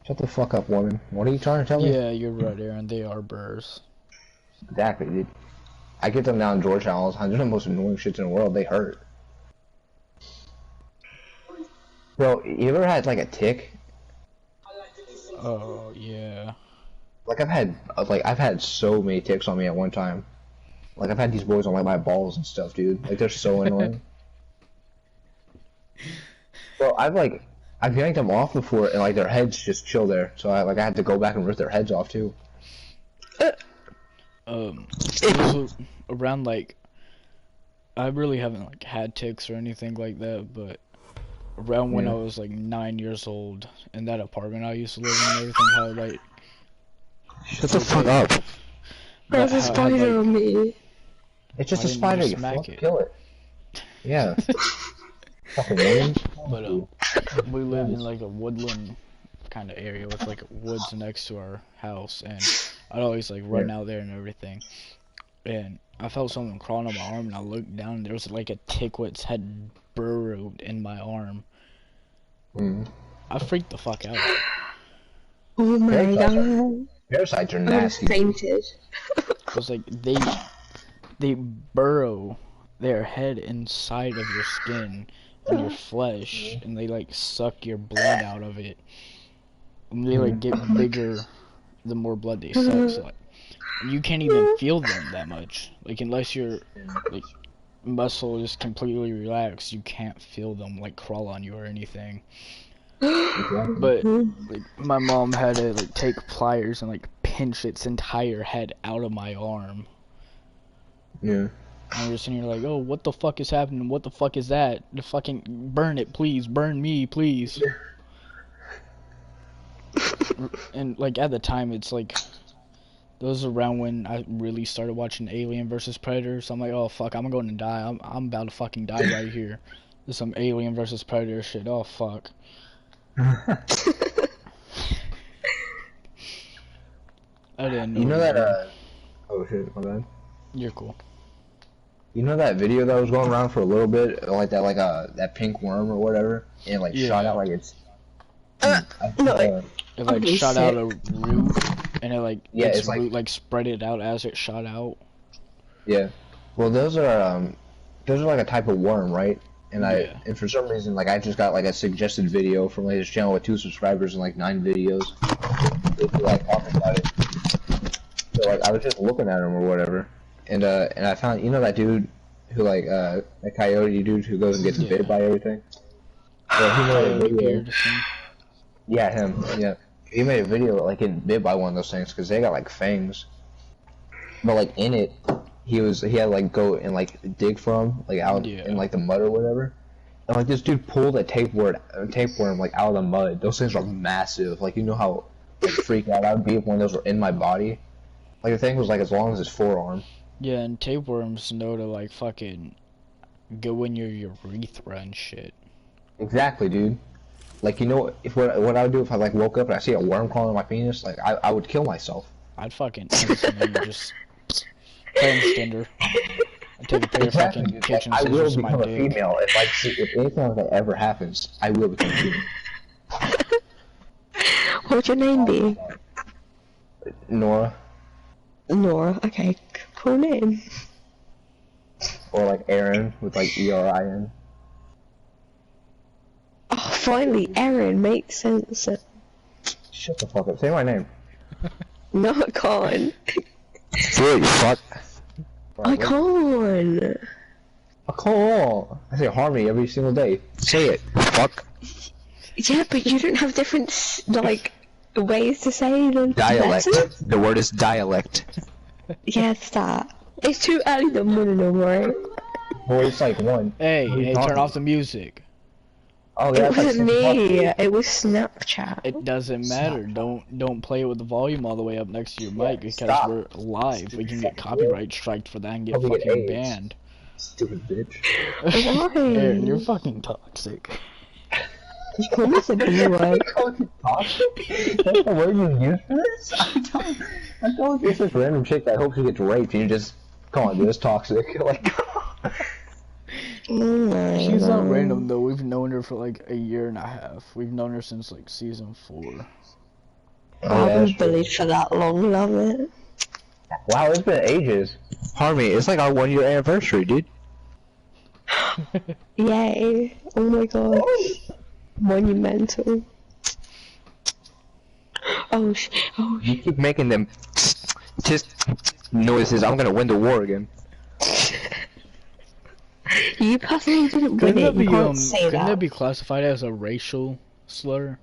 Shut the fuck up, woman. What are you trying to tell me? Yeah, you're right, Aaron. They are burrs. Exactly, dude. I get them down in Georgetown all the time. They're the most annoying shits in the world. They hurt. Bro, you ever had like a tick? Oh yeah. Like I've had so many ticks on me at one time. Like I've had these boys on like my balls and stuff, dude. Like they're so annoying. Bro, I've yanked them off before and like their heads just chill there. So I had to go back and rip their heads off too. It was around like I really haven't like had ticks or anything like that, but around when I was like 9 years old in that apartment I used to live in and everything, how like shut the fuck up. There's a spider on me. It's just a spider. You smack it. Kill it. Yeah. Fucking woman. But we live in like a woodland kind of area with like woods next to our house, and I'd always like run out there and everything. And I felt something crawling on my arm, and I looked down, and there was like a tick with its head burrowed in my arm. I freaked the fuck out. Oh my god. Parasites are nasty. I fainted. It was like they burrow their head inside of your skin and your flesh, and they like suck your blood out of it. And they like get bigger the more blood they suck. So, like, you can't even feel them that much. Like unless your like muscle is completely relaxed, you can't feel them like crawl on you or anything. But like my mom had to like take pliers and like pinch its entire head out of my arm. Yeah. And you're sitting here like, oh, what the fuck is happening? What the fuck is that? The fucking burn it, please, burn me, please. And like at the time, it's like those around when I really started watching Alien vs Predator. So I'm like, oh fuck, I'm going to die. I'm about to fucking die right here. There's some Alien vs Predator shit. Oh fuck. I didn't know. You know that oh shit, my bad. You're cool. You know that video that was going around for a little bit, like that pink worm or whatever, and it like shot out like it's. It like shot out a root, and it like its like, root like spread it out as it shot out. Yeah, well those are like a type of worm, right? And and for some reason like I just got like a suggested video from like this channel with 2 subscribers and like 9 videos. They like talking about it. So like I was just looking at them or whatever. And I found, you know that dude who like that coyote dude who goes and gets bit by everything. Yeah, he made a video. Yeah, him. Yeah, he made a video like getting bit by one of those things because they got like fangs. But like in it, he had to like go and like dig from like out in like the mud or whatever. And like this dude pulled a tapeworm like out of the mud. Those things are massive. Like you know how like, freaked out I would be if one of those were in my body. Like the thing was like as long as his forearm. Yeah, and tapeworms know to like fucking go in your urethra and shit. Exactly, dude. Like you know, what I would do if I like woke up and I see a worm crawling on my penis, like I would kill myself. I'd fucking instantly just transgender. I'd take a pair of fucking kitchen scissors to my dick. I will become a female if anything like that ever happens. I will become a female. What would your name be? Nora. Nora. Okay, cool name. Or like Aaron with like E-R-I-N. Oh, finally, Aaron makes sense. Shut the fuck up. Say my name. No, I can't. Say it, you fuck. I can't. I can't. I say Harmony every single day. Say it, fuck. Yeah, but you don't have different, like, ways to say the dialect. letters? The word is dialect. Yeah, it's that. It's too early in the morning, right? Well, it's like 1. Hey, turn off the music. Oh, yeah, it wasn't me. It was Snapchat. It doesn't matter. Don't play it with the volume all the way up next to your mic because we're live. We can get copyright striked for that and get fucking banned. Stupid bitch. Why? Aaron, you're fucking toxic. You call me the B word. Toxic? That's the word you use for this? I thought it's this random chick that hopes she gets raped and you just, come on dude, it's toxic. Like, she's not random though. We've known her for like a year and a half. We've known her since like season 4. I've been bullied for that long, love it. Wow, it's been ages. Harvey, it's like our 1-year anniversary, dude. Yay. Oh my god. Monumental. Oh You keep making them noises. I'm gonna win the war again. You personally didn't win it. You can't say that. Couldn't that be classified as a racial slur?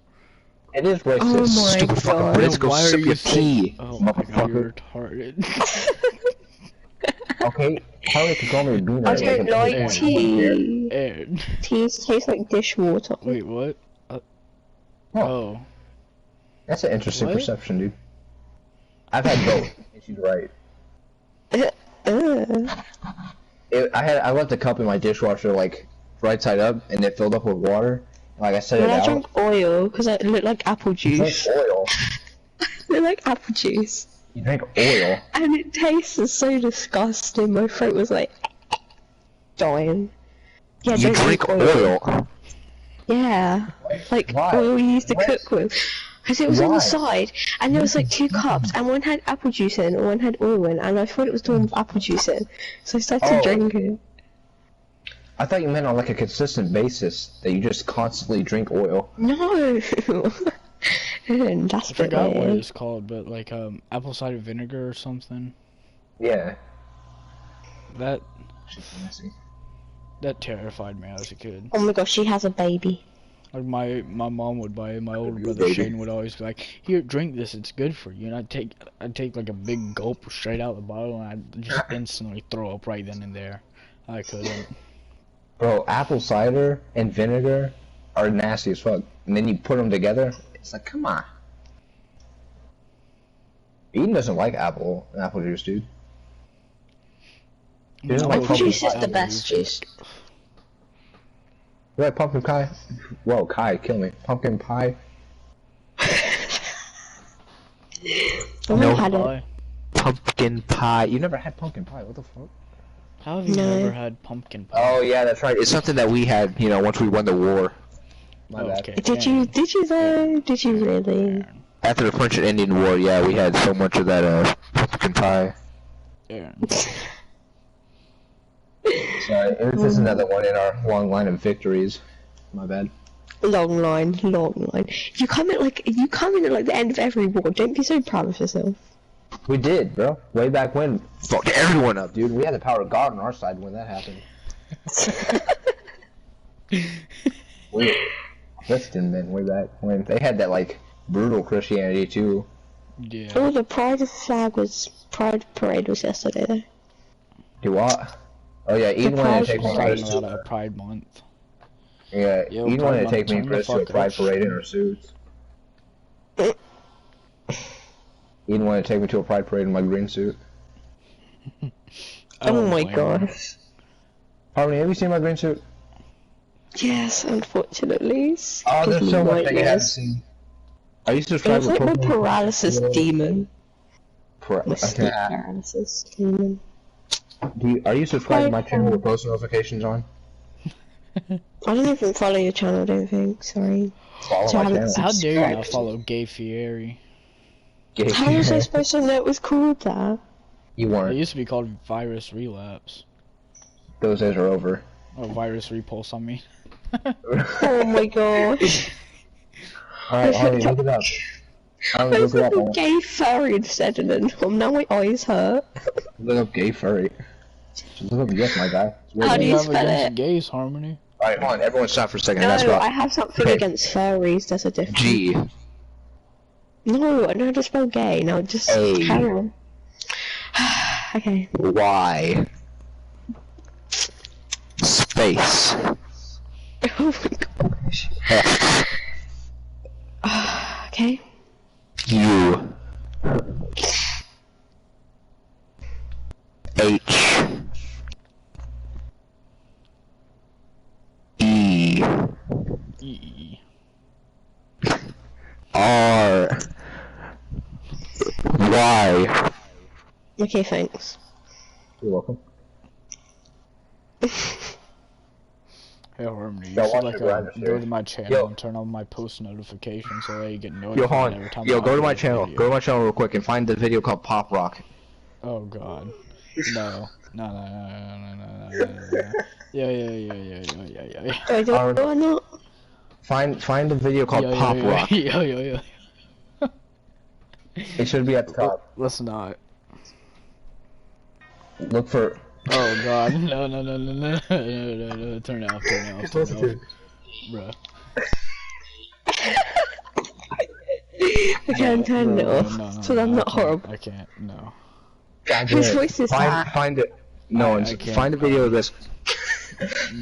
It is racist. Oh my Stupid fucking god. Brits, go sip your tea. Oh my god, you're retarded. Okay, Harley could call me Beaner. I don't like tea. Aaron. Tea tastes like dishwater. Wait, what? Oh. Oh. That's an interesting What? perception, dude. I've had both, and she's right. I left a cup in my dishwasher, like, right side up, and it filled up with water. Like, I set it out. I drank oil, because it looked like apple juice. You drank oil? It looked like apple juice. You drank oil? And it tasted so disgusting, my throat was like... dying. Yeah, you drink oil? Yeah. Like, Why? oil you used to What? cook with. Because it was on Why? the side, and there was like 2 cups, and one had apple juice in, and one had oil in, and I thought it was the one with apple juice in. So I started drinking. I thought you meant on like a consistent basis, that you just constantly drink oil. No! That's I forgot what weird. it's called, but like apple cider vinegar or something. Yeah. That terrified me as a kid. Oh my gosh, she has a baby. Like my mom would buy it. My older brother baby. Shane would always be like, "Here, drink this. It's good for you." And I'd take like a big gulp straight out of the bottle, and I'd just instantly throw up right then and there. I couldn't. Bro, apple cider and vinegar are nasty as fuck. And then you put them together, it's like, come on. Eden doesn't like apple juice, dude. He doesn't like Apple pumpkin juice is pie. the best juice. You like pumpkin pie? Whoa, Kai, kill me. Pumpkin pie? No, had it. Pumpkin pie. You never had pumpkin pie, what the fuck? How have you No. never had pumpkin pie? Oh yeah, that's right. It's something that we had, you know, once we won the war. My bad. Okay. Did you though? Did you really? After the French and Indian War, yeah, we had so much of that pumpkin pie. Aaron. Sorry, it was just another one in our long line of victories. My bad. Long line. You come in at like the end of every war. Don't be so proud of yourself. We did, bro. Way back when. Fucked everyone up, dude. We had the power of God on our side when that happened. We Christian men way back when. They had that, like, brutal Christianity, too. Yeah. Oh, the Pride Parade was yesterday though. Do what? Oh yeah, Eden wanted to take me Talking to about a Pride Month. Yeah, Yo, Eden wanted to Pride take me Month, turn the to a fuck pride up. parade in our suits. Eden wanted to take me to a pride parade in my green suit. I Oh don't my blame her. gosh. Harmony, have you seen my green suit? Yes, unfortunately. Oh, there's Gives so me much that you haven't nightmares. seen. Are you It subscribed was to like my Pokemon? paralysis demon. My sleep Okay. paralysis demon. Are you subscribed to my channel with post notifications on? I don't even follow your channel, I don't think. Sorry. Follow So I my haven't channel. How dare you not subscribed. follow Gay Fieri? How was I supposed to know it was called that? You It weren't. used to be called Virus Relapse. Those days are over. Or Virus Repulse, I mean. Oh my gosh. Alright, Harmony, look it up. Harmony, I was look it like up. a gay furry instead, and then now my eyes hurt. Look up gay furry. Just look up yes, my guy. How do you have spell against it? gays, Harmony? Alright, hold on, everyone stop for a second. No, That's about I have something Okay. against furries, there's a difference. G. No, I know how to spell gay, now just A. carry on. Okay. Y. Space. Oh my gosh. F. Okay. U. H. E. E. R. Y. Okay, thanks. You're welcome. Hey, Harmony, you Yo, should watch like your grinder, go sir. to my channel Yo. and turn on my post notifications so that you get Yo, notified every hon. time Yo, I go to upload my a channel. video. Go to my channel real quick and find the video called Pop Rock. Oh god. No. No. Yeah. Do I do it or not? Find the video called Pop Rock. Yo. It should be at the top. Let's not. Look for. Oh god. No. Turn it off. Bruh. Okay, I'm turning it off, so I'm not horrible. I can't. No. God Whose damn it. voice is that? Find it. No, find a video of this.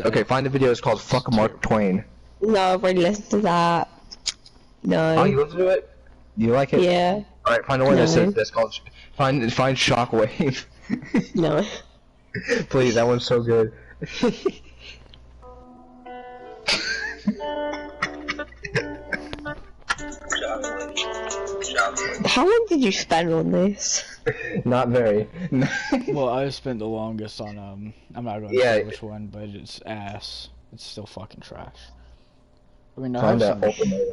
Okay, find a video. It's called "Fuck Mark Twain." No, I've already listened to that. No. Oh, you listen to it? Do you like it? Yeah. All right, find a one that's called. Find Shockwave. No. Please, that one's so good. How long did you spend on this? Not very. Well, I spent the longest on I'm not going to say which one, but it's ass. It's still fucking trash. I mean, I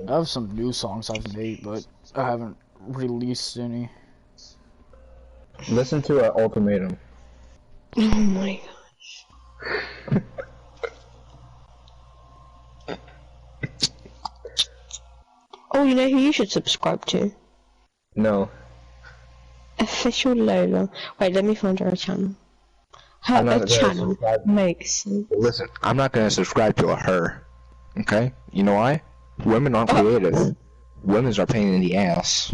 have some new songs I've made, but I haven't released any. Listen to Ultimatum. Oh my gosh. Oh, you know who you should subscribe to? No. Official Lola. Wait, let me find her channel. Her channel makes sense. Listen, I'm not gonna subscribe to her. Okay? You know why? Women aren't creative. Women's are pain in the ass.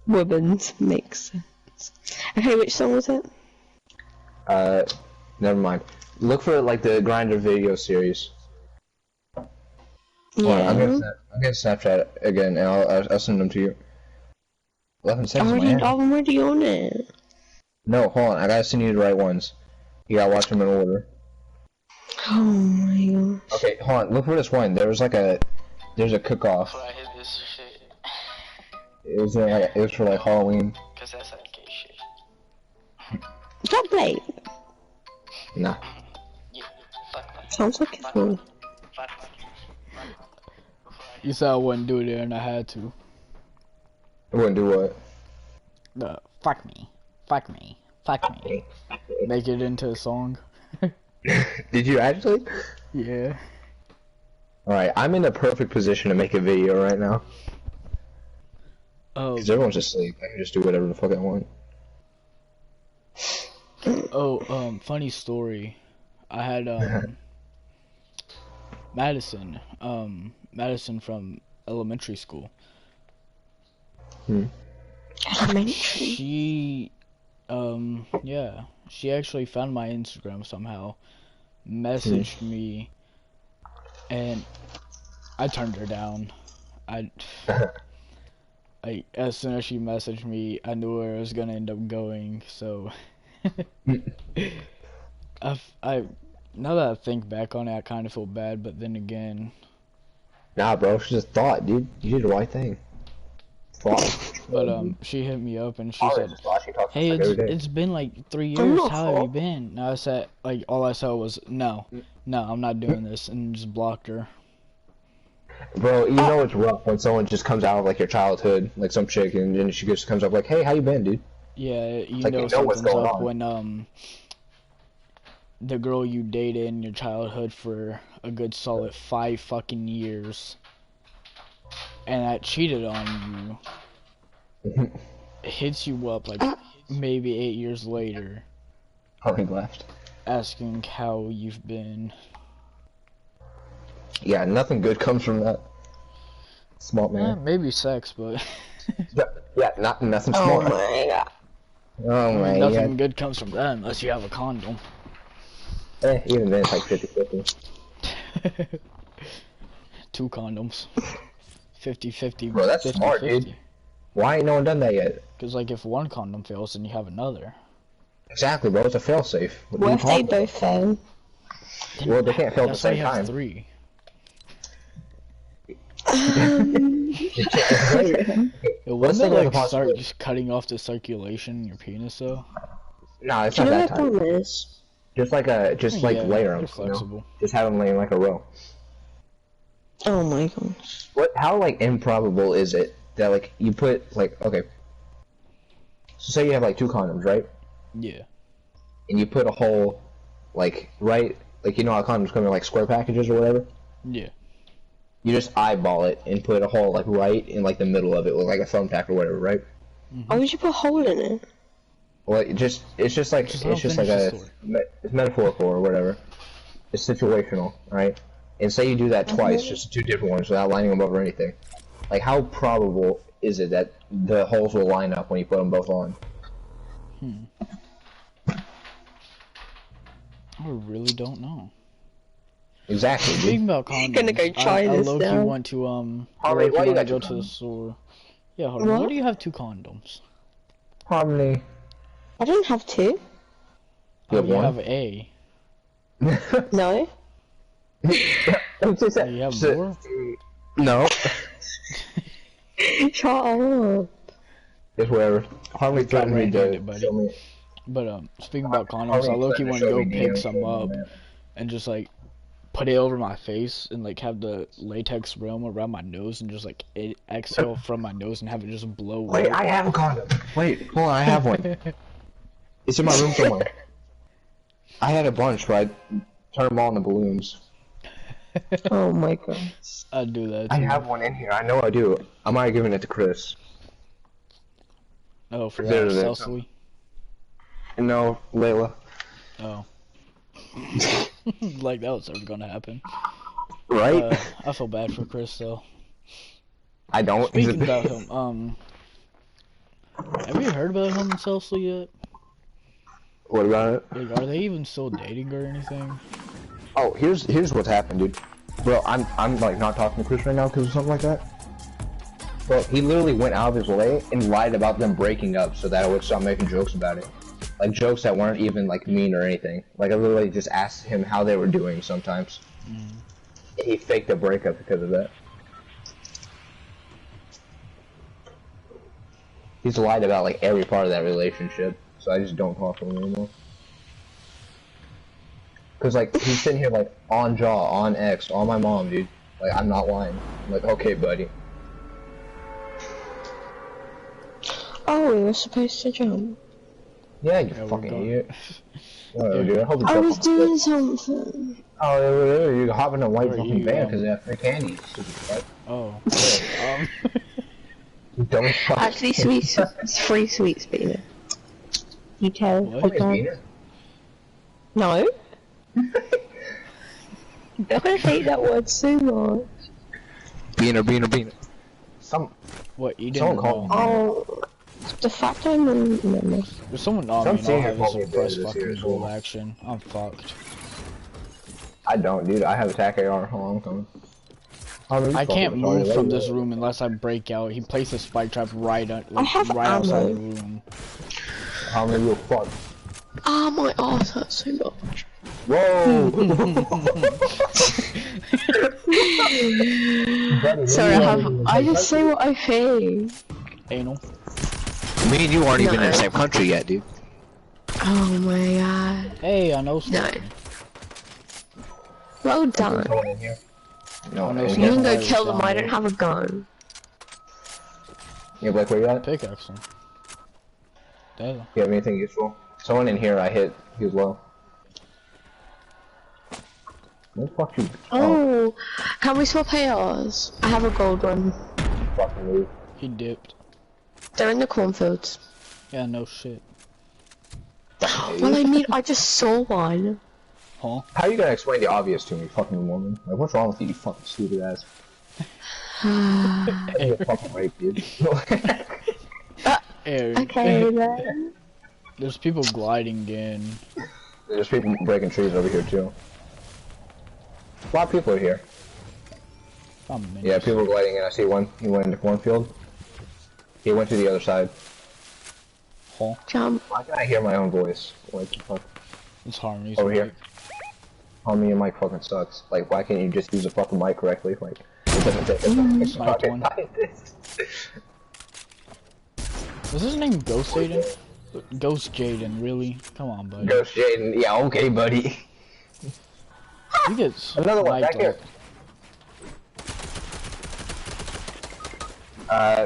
Women's makes sense. Okay, which song was it? Never mind. Look for like the Grindr video series. Yeah. I'm gonna Snapchat again, and I'll send them to you. 11 seconds. I'm already on it. No, hold on. I gotta send you the right ones. You gotta watch them in order. Oh my gosh. Okay, hold on. Look for this one. There's a cook-off. I hit this shit. It was for like Halloween. Cause that's like gay shit. Stop playing. Nah. Yeah, fuck my. Sounds like it's cool. You said I wouldn't do it there, and I had to. I wouldn't do what? Fuck me. Fuck me. Fuck me. Make it into a song. Did you actually? Yeah. Alright, I'm in the perfect position to make a video right now. Oh. Because everyone's asleep. I can just do whatever the fuck I want. Oh, funny story. I had, Madison from elementary school. Elementary? Yeah. She actually found my Instagram somehow, messaged me, and I turned her down. As soon as she messaged me, I knew where it was gonna end up going, so... now that I think back on it, I kind of feel bad, but then again... Nah, bro, she just thought, dude. You did the right thing. But, she hit me up and she said, hey, it's been like 3 years, how have you been? And I said, like, all I said was, no, I'm not doing this, and just blocked her. Bro, you know it's rough when someone just comes out of, like, your childhood, like some chick, and then she just comes up like, hey, how you been, dude? Yeah, you know something's up when, the girl you dated in your childhood for a good solid 5 fucking years, and that cheated on you, hits you up like maybe 8 years later, probably left, asking how you've been. Yeah, nothing good comes from that. Smart man. Yeah, maybe sex, but yeah, nothing smart. Oh my god. Oh my god. Nothing good comes from that unless you have a condom. Even then it's like 50-50. 2 condoms. 50-50. Bro, that's 50, smart, 50. dude. Why ain't no one done that yet? Because, like, if one condom fails, then you have another. Exactly, bro. It's a failsafe. What if they both fail? Well, they can't fail at the same time. Have 3. Wouldn't that, like, start just cutting off the circulation in your penis, though? No, it's not that tight. Is? Just layer them. Flexible. You know? Just have them laying like a row. Oh my gosh. How, like, improbable is it that, like, you put, like, okay. So say you have, like, 2 condoms, right? Yeah. And you put a hole, like, right, like, you know how condoms come in, like, square packages or whatever? Yeah. You just eyeball it and put a hole, like, right in, like, the middle of it with, like, a thumbtack or whatever, right? Why would you put a hole in it? Well, it's just metaphorical or whatever. It's situational, right? And say you do that twice, just 2 different ones without lining them up or anything. Like, how probable is it that the holes will line up when you put them both on? I really don't know. Exactly. Speaking about condoms, Gonna go try I this low-key now. want to Harmony, why you got go two to the condoms? store. Yeah, Harmony, What? why do you have 2 condoms? Harmony. I don't have 2. You have You one? have A. No. You have more? No. Shut up. Just whatever. Harmony Got threatened me to red-handed, buddy. show me. But speaking about condoms, Harmony I low-key threatened want to to show go me pick DMs some on up that. and just like put it over my face and like have the latex realm around my nose and just like exhale from my nose and have it just blow. Wait, I have a condom. Wait, hold on, I have one. It's in my room somewhere. I had a bunch, but I turned them all into balloons. Oh my god. I'd do that too. I have one in here. I know I do. I might have given it to Chris. Oh, for There it is. Cecily? No, Layla. Oh. Like that was ever gonna happen. Right? I feel bad for Chris though. I don't. Speaking about him, have you heard about him and Cecily yet? What about it? Like, are they even still dating or anything? Oh, here's what's happened, dude. Bro, I'm like not talking to Chris right now because of something like that. Bro, he literally went out of his way and lied about them breaking up so that I would stop making jokes about it. Like jokes that weren't even like mean or anything. Like I literally just asked him how they were doing sometimes. He faked a breakup because of that. He's lied about like every part of that relationship, so I just don't talk to him anymore. Cause like he's sitting here like on Jaw, on X, on my mom, dude. Like I'm not lying. I'm like, okay, buddy. Oh, we were supposed to jump. Yeah, you Yeah, fucking we're idiot. Oh, dude, I hope you I jump was on doing it. something. Oh, you hop in a white Where fucking you, van because they have free candy. Stupid fuck. Oh. You dumb fuck. Actually, sweets. It's free sweets, Beaner. You tell. What? Fucking Beaner? No. I hate that word so much. Beaner. What, you Someone didn't called know? me. Oh, the fact I remember. There's someone on Some me and I'll senior have called this me impressed this year, fucking so- goal action. I'm fucked. I don't, dude. I have attack AR. Hold on, I'm coming. I can't move from this room unless I break out. He placed a spike trap right, I have right outside the ammo. room. How many you fuck? Ah, my arse hurts so much. Whoa! Sorry, I just say what I think. Anal. Me and you aren't even in the No. same country yet, dude. Oh my god. Hey, I know No. something. Well done. No, no, You so- can go Right, kill them, down I there. don't have a gun. Yeah, Blake, where you at? Pickaxe him. Damn. You have anything useful? Someone in here I hit. He was low. Where the fuck you? Oh, can we swap ARs? I have a gold one. Fucking leave. He dipped. They're in the cornfields. Yeah, no shit. Well, I mean, I just saw one. Huh? How you gonna explain the obvious to me, fucking woman? Like, what's wrong with you, you fucking stupid ass? You're fucking rape, dude. Aaron. Okay then. There's people gliding in. There's people breaking trees over here too. A lot of people are here. Yeah, people are gliding in. I see one. He went into cornfield. He went to the other side. Huh? Jump. Why can I hear my own voice? What the fuck? It's Harmony's Over mic. here. Homie, your mic fucking sucks. Like, why can't you just use the fucking mic correctly? Like, it doesn't take a Mic one. Was his name Ghost Jaden? Ghost Jaden, really? Come on, buddy. Ghost Jaden. Yeah, okay, buddy. He gets Another one back sniped here.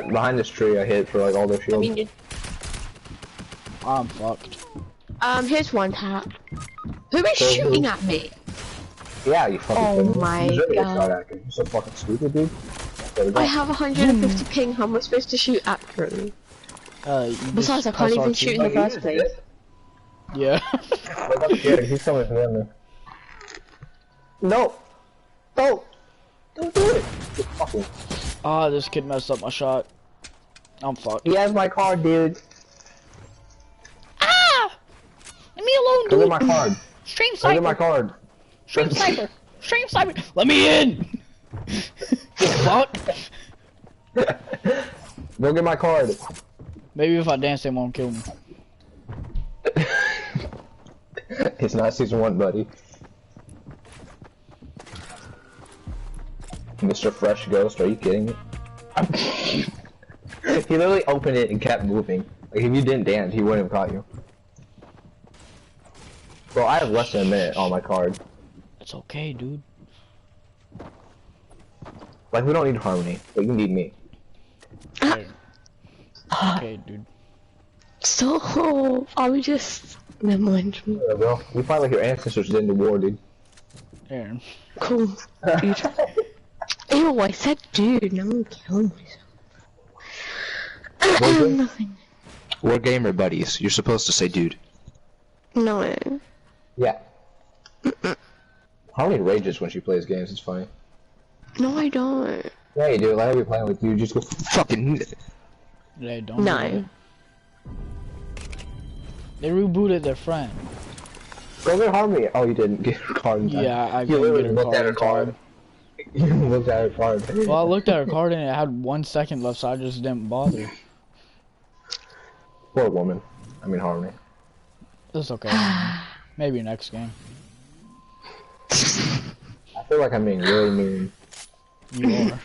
Behind this tree I hit for like all their I shields. mean, I'm fucked. here's one tap. Who is shooting at me? Yeah, you fucking Oh kidding me? my You deserve to get God. shot at, 'cause you're so fucking stupid, dude. There we go. I have 150 ping, how am I supposed to shoot accurately? Besides, I can't even shoot in the first place. Yeah. Look up here, he's coming near me. No! No! Don't do it! You fucking... Ah, this kid messed up my shot. I'm fucked. He has my card, dude. Ah! Leave me alone, Look at dude. my card. Stream Go get my sniper. card. Stream sniper. Stream sniper. Let me in. Fuck. Go get my card. Maybe if I dance, they won't kill me. It's not season 1, buddy. Mr. Fresh Ghost, are you kidding me? He literally opened it and kept moving. Like, if you didn't dance, he wouldn't have caught you. Bro, I have less than a minute on my card. It's okay, dude. Like, we don't need Harmony, but you need me. Hey. Okay, dude. So, I was just... Never mind. Yeah, bro. You fight like your ancestors did in the war, dude. Aaron. Cool. Dude. Ew, I said dude, now I'm gonna kill myself. Nothing. We're gamer buddies. You're supposed to say dude. No. Yeah. Harmony rages when she plays games, it's funny. No, I don't. Yeah, you do. Like, I'll be playing with you, just go fucking... They don't. No. They rebooted their friend. Go get Harmony. Oh, you didn't get her card in time. Yeah, I You couldn't literally get her looked at her card. card. You looked at her card. Well, I looked at her card and it had 1 second left, so I just didn't bother. Poor woman. I mean Harmony. It's okay. Maybe next game. I feel like I'm being really mean. You are.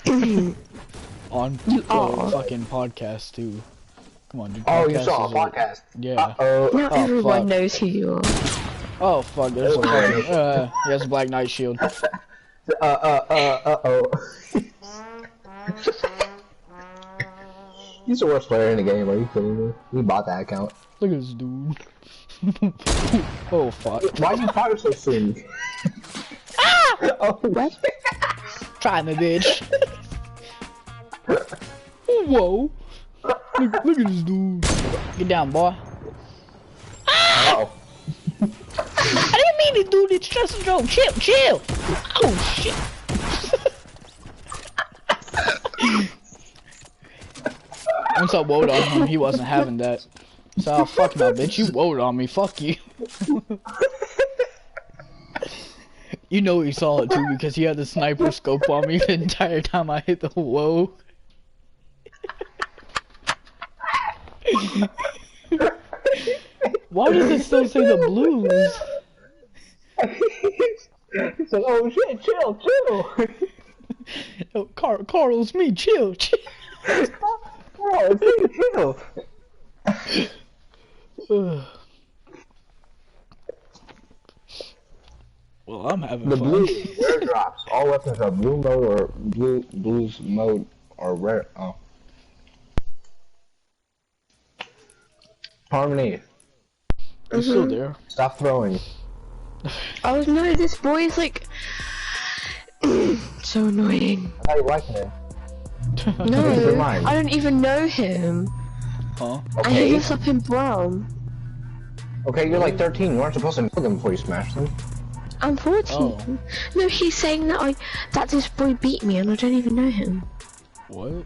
On the are. fucking podcast too. Come on, dude. Oh, you Podcast saw a is podcast? Yeah. Oh, Not Oh, everyone fuck. knows who you are. Oh fuck, there's a fucking he has a Black Knight shield. oh. He's the worst player in the game, are you kidding me? He bought that account. Look at this dude. Oh fuck. Why'd you fire so soon? Oh, what? Try me, bitch. Whoa. Look at this dude. Get down, boy. Uh-oh. I didn't mean to do this. Just a joke. Chill, chill. Oh shit. Once I woed on him, he wasn't having that. So, oh, fuck no, bitch. You woed on me. Fuck you. You know he saw it too because he had the sniper scope on me the entire time I hit the whoa. Why does it still say the blues? He said, oh shit, chill, chill. Oh, Carl's me, chill, chill. Oh, it's chill. Well, I'm having The fun. blue rare drops. All weapons are blue mode or blues mode or rare. Oh. Harmony, You're still there. stop throwing. Oh no, this boy is like... so annoying. How you liking it? Never No, mind. I don't even know him. Huh? And he Okay. lives up in Brown. Okay, you're like 13. You aren't supposed to know them before you smash them. I'm 14. Oh. No, he's saying that that this boy beat me and I don't even know him. What?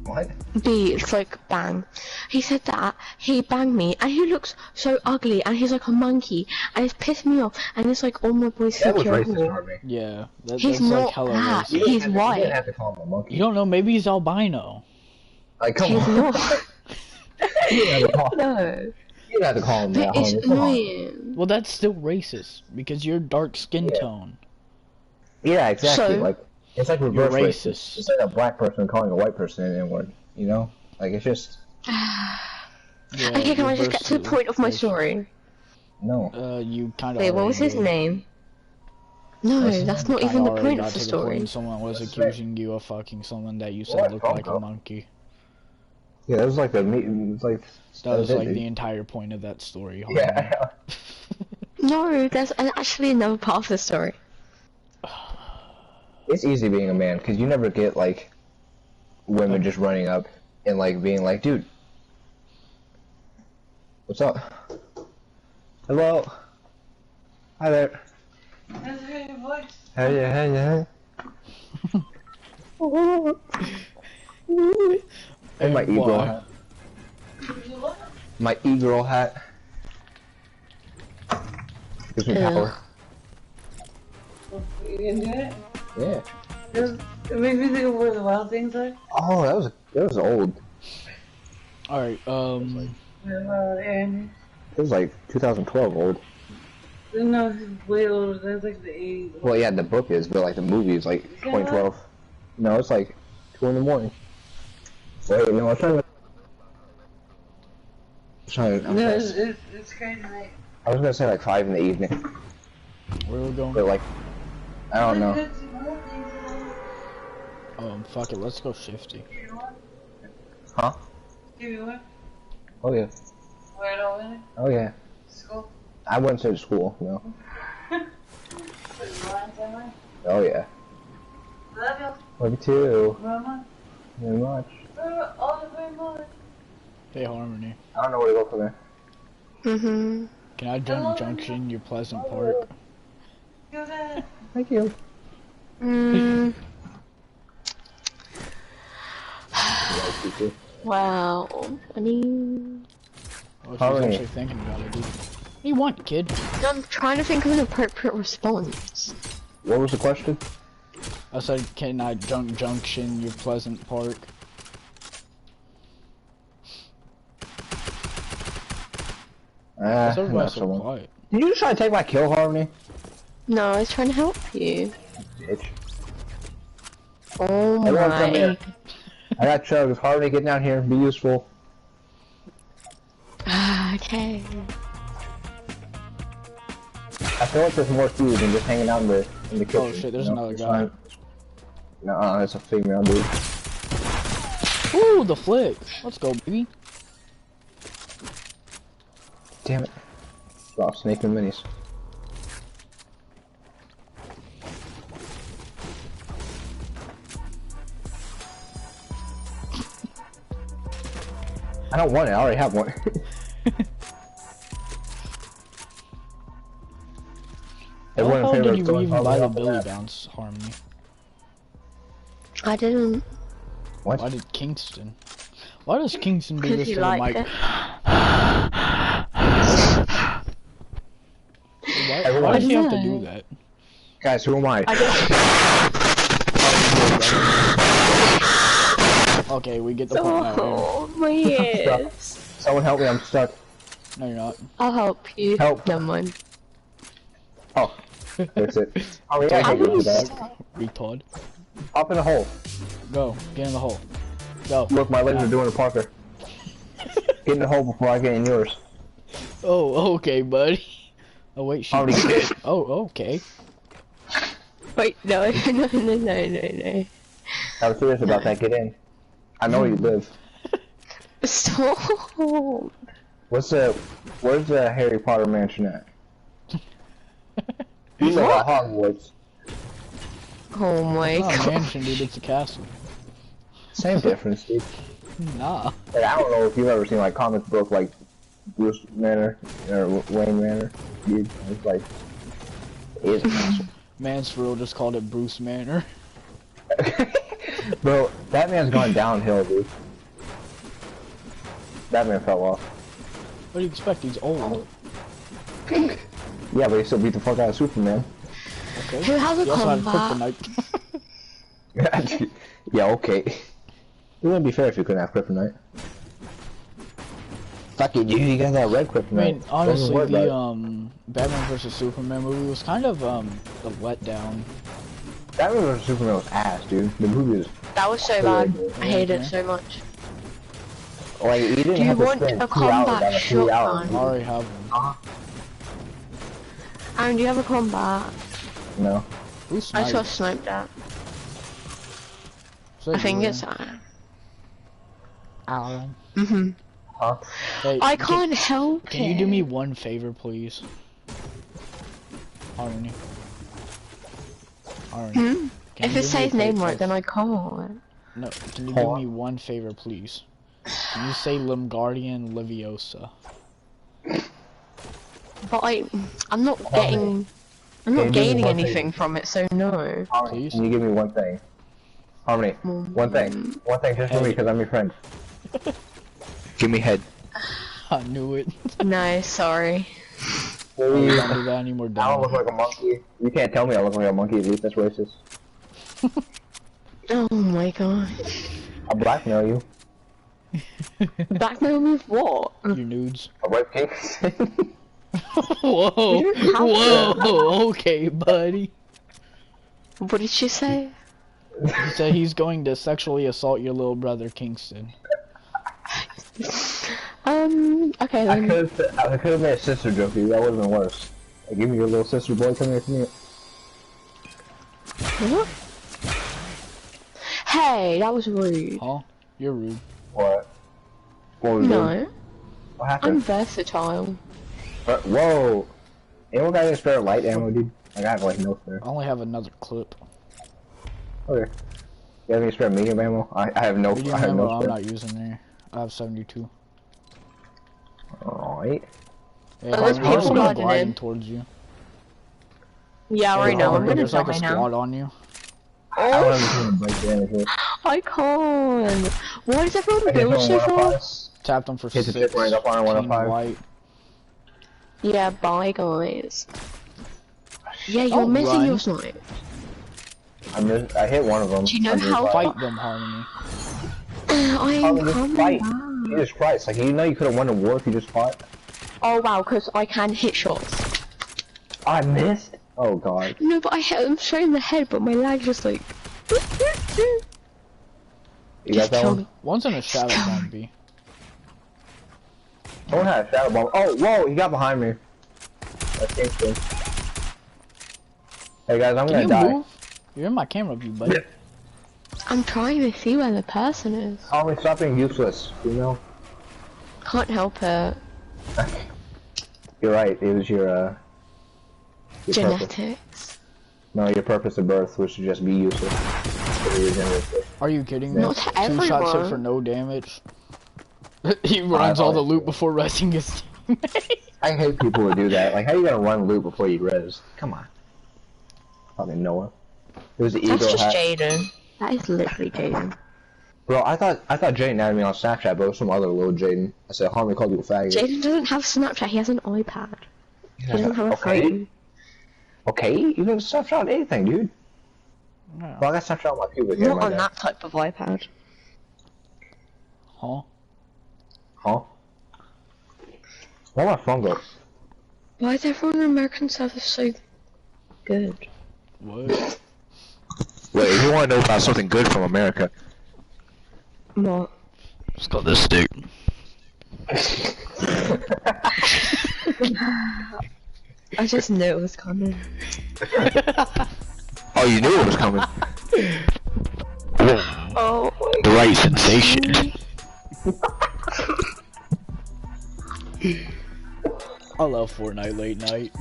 What? B, it's like bang. He said that he banged me and he looks so ugly and he's like a monkey and it's pissed me off and it's like all my boys That think was you're racist, ugly. Harmony. Yeah, He's that's not like hella that. racist. He's You white. didn't have to call him a monkey. You don't know, maybe he's albino. Like, come He's on. not. You didn't have to call, No. you didn't have to call him that, But it's Harmony. Come on. annoying. Well, that's still racist because you're dark skin Yeah. tone. Yeah, exactly. So- Like, it's like reverse You're racist. racist. It's like a black person calling a white person an N-word. You know? Like, it's just... Yeah, Okay, can I just get to the reverse point of my racist. story? No. You kind of. Wait, what was his name? No, that's not even the point of the story. Someone was accusing you of fucking someone that you said What? looked like a monkey. Yeah, that was like the meat. It was like... That was it, like dude. the entire point of that story. Yeah. No, there's actually another part of the story. It's easy being a man, because you never get, like, women just running up and, like, being like, dude, what's up? Hello? Hi there. Hey. And my e-girl why? hat. My e-girl hat. Gives me power. You can do it? Yeah. It makes me think of where the wild things are. Oh, that was old. Alright, And It was like 2012 old. no, it's way older. That's like the 80s. Well, yeah, the book is, but like the movie is like 2012. No, it's like 2 in the morning. Wait, no, I'm trying to. No, it's crazy. Like, I was gonna say like 5 in the evening, where are we going? but like, I don't know. Fuck it, let's go shifty. Huh? Give me one. Oh yeah. Where do I Oh yeah. School. I wouldn't say to school, no. Oh yeah. Love you. Love you too. Mama. Very much. All the very much. Hey, Harmony. I don't know where to go from there. Mm-hmm. Can I jump Junction, your Pleasant Park? Do that. Thank you. Mm. Wow. I mean, Oh, she's Harmony. actually thinking about it, dude. What do you want, kid? I'm trying to think of an appropriate response. What was the question? I said, can I jump Junction, your Pleasant Park? Why's everybody so quiet? Did you just try to take my kill, Harmony? No, I was trying to help you. Bitch. Oh Everyone come my. here. I got chugs. Harmony, get down here. Be useful. Okay. I feel like there's more to you than just hanging out in the kitchen. Oh shit, there's another guy. No, it's a female dude. Ooh, the flick. Let's go, baby. Damn it. Drop snake and minis. I don't want it, I already have one. How the hell did you going even buy the Harmony Billy off Bounce, Harmony? I didn't. What? Why did Kingston? Why does Kingston do this Because to you the liked mic? it. Why does he have to do that? Guys, who am I? Okay, we get the point now. Oh my ears. Someone help me, I'm stuck. No, you're not. I'll help you. Help. Never mind. Oh, that's it. Oh yeah, I I'm can do really that. Retard. Hop in the hole. Go. Get in the hole. Go. Look, my legs are doing a Parker. Get in the hole before I get in yours. Oh, okay, buddy. Oh, wait, she... Already did. Oh, okay. Wait, no, no. I was serious about that, get in. I know where you live. Stop. Where's the Harry Potter mansion at? You live at Hogwarts. Oh my It's not a god. mansion, dude. It's a castle. Same difference, dude. Nah. Like, I don't know if you've ever seen like comic book like Bruce Manor or Wayne Manor. Dude, it's like it is a castle. Mansfield just called it Bruce Manor. Bro, that man's gone downhill, dude. That man fell off. What do you expect? He's old. Yeah, but he still beat the fuck out of Superman. Okay. Who has a He also had combat? kryptonite. Yeah, okay. It wouldn't be fair if you couldn't have kryptonite. Fuck it, dude, you got that red kryptonite. I mean, honestly, Doesn't work the Batman vs Superman movie was kind of a letdown. Batman vs Superman was ass, dude. The movie was That was so bad. I hate it so much. like you didn't Do you have to want spend a 2 hours combat out of 3 hours. shotgun? I already have one. Aaron, do you have a combat? No. Who I sniped? saw sniped at. Say I think you, it's Aaron. Alan. Huh? Hey, I can't help Can you do me one favor, please? Harmony. Harmony. Can If you it do me a says name favor? right, then I can't. No, can you do me one favor, please? Can you say Limgardian Leviosa? But I'm not getting... I'm Can not you do me gaining one anything from it, so no. Harmony, Please? can you give me one thing? Harmony, one thing. One thing just for me, because I'm your friend. Give me head. I knew it. No, sorry. Oh, don't do that anymore, I don't look like a monkey. You can't tell me I look like a monkey, at least that's racist. Oh my god. I'll blackmail you. Blackmail with what? Your nudes. A rape Kingston. Whoa, whoa, okay, buddy. What did she say? He said he's going to sexually assault your little brother, Kingston. Okay then. I could have made a sister joke, dude. That would have been worse. Like, give me your little sister, boy. Come here, come here. What? Hey, that was rude. Huh? You're rude. What? What was No. rude? What happened? I'm versatile. Whoa! Anyone got any spare light ammo, dude? Like, I have like no spare. I only have another clip. Okay. You have any spare medium ammo? I have no. Medium I have ammo no I'm spare. not using there. I have 72. Alright. Hey, there's Harvey, people I'm riding gliding in. towards you. Yeah, right now. I'm gonna There's like a die now. squad on you. I don't understand the break damage here. I can't. Why does everyone build so fast? Tapped them for Hit the 6. tip right up on 105. White. Yeah, bye guys. Yeah, you're Don't missing run. your snipe. I hit one of them. Do you know how- Fight them, Harmony. I am Just coming fight. back. Jesus Christ, like, you know you could have won a war if you just fought? Oh wow, because I can hit shots. I missed? Oh god. No, but I hit him straight in the head, but my leg just like... You got that kill one? me. One's in a shadow kill me. bomb B. Someone had a shadow bomb. Oh, whoa, he got behind me. That's Kingston. Hey guys, I'm Can gonna you die. move? You're in my camera view, buddy. I'm trying to see where the person is. Homie, stop being useless, you know? Can't help it. You're right, it was your purpose. Genetics. No, your purpose of birth was to just be useless. Are you kidding me? Not to 2 shots hit everyone. for no damage. He runs all the loot before resting his teammate. I hate people who do that. Like, how you gonna run loot before you res? Come on. Fucking Noah. It was the ego That's just hack. Jaden. That is literally Jaden. Bro, I thought Jaden added me on Snapchat, but it was some other little Jaden. I said, homie called you a faggot. Jaden doesn't have Snapchat, he has an iPad. He doesn't have a Okay. phone. Okay, you can Snapchat on anything, dude. No. Well, I got Snapchat on my pubic hair. Not my on bad. that type of iPad. Huh? Huh? Where'd my phone go? Why is everyone in American service so good? What? Wait, if you want to know about something good from America. What? Let's go this stick. I just knew it was coming. Oh, you knew it was coming. Oh, The right sensation. I love Fortnite late night.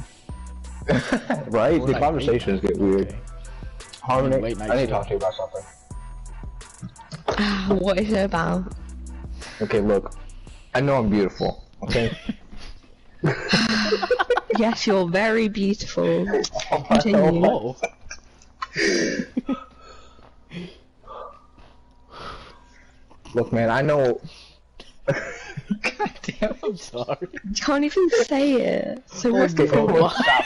Right? The Fortnite conversations get weird. Okay. Harmony, Late night I need to shit. talk to you about something. what is it about? Okay, look. I know I'm beautiful, okay? Yes, you're very beautiful. Continue. Oh. Look, man, I know... God damn, I'm sorry. You can't even say it. So what's the Okay, problem? stop.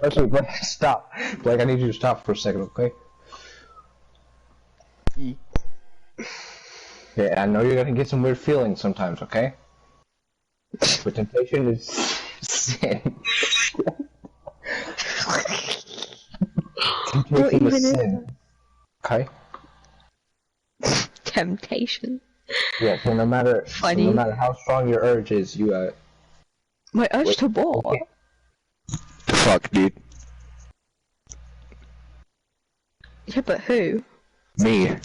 Okay, Blake, stop. Blake, I need you to stop for a second, okay? E. Yeah, I know you're gonna get some weird feelings sometimes, okay? But temptation is sin. Temptation is sin. Okay? Temptation. Yeah, so no matter Funny. no matter how strong your urge is, you My urge to what? okay. The fuck, dude. Yeah, but who? Me.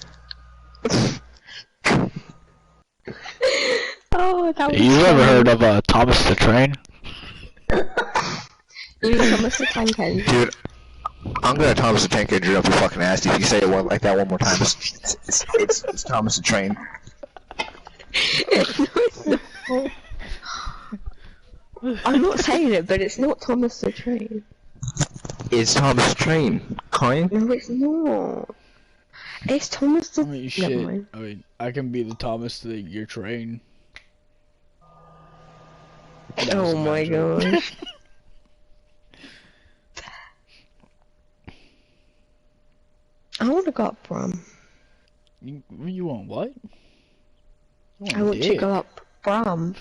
Oh, that was You ever funny. heard of Thomas the Train? You mean Thomas the Tank Engine? Dude, I'm gonna Thomas the Tank Engine up your fucking ass if you say it like that one more time. It's Thomas the Train. I'm not saying it, but it's not Thomas the Train. It's Thomas the Train. Coin? No, it's not. It's Thomas the... I mean, Never shit. mind. I mean, I can be the Thomas to your train. That was Oh a bad my joke. gosh. I want to go up Brum. You want what? I want to go up Brum.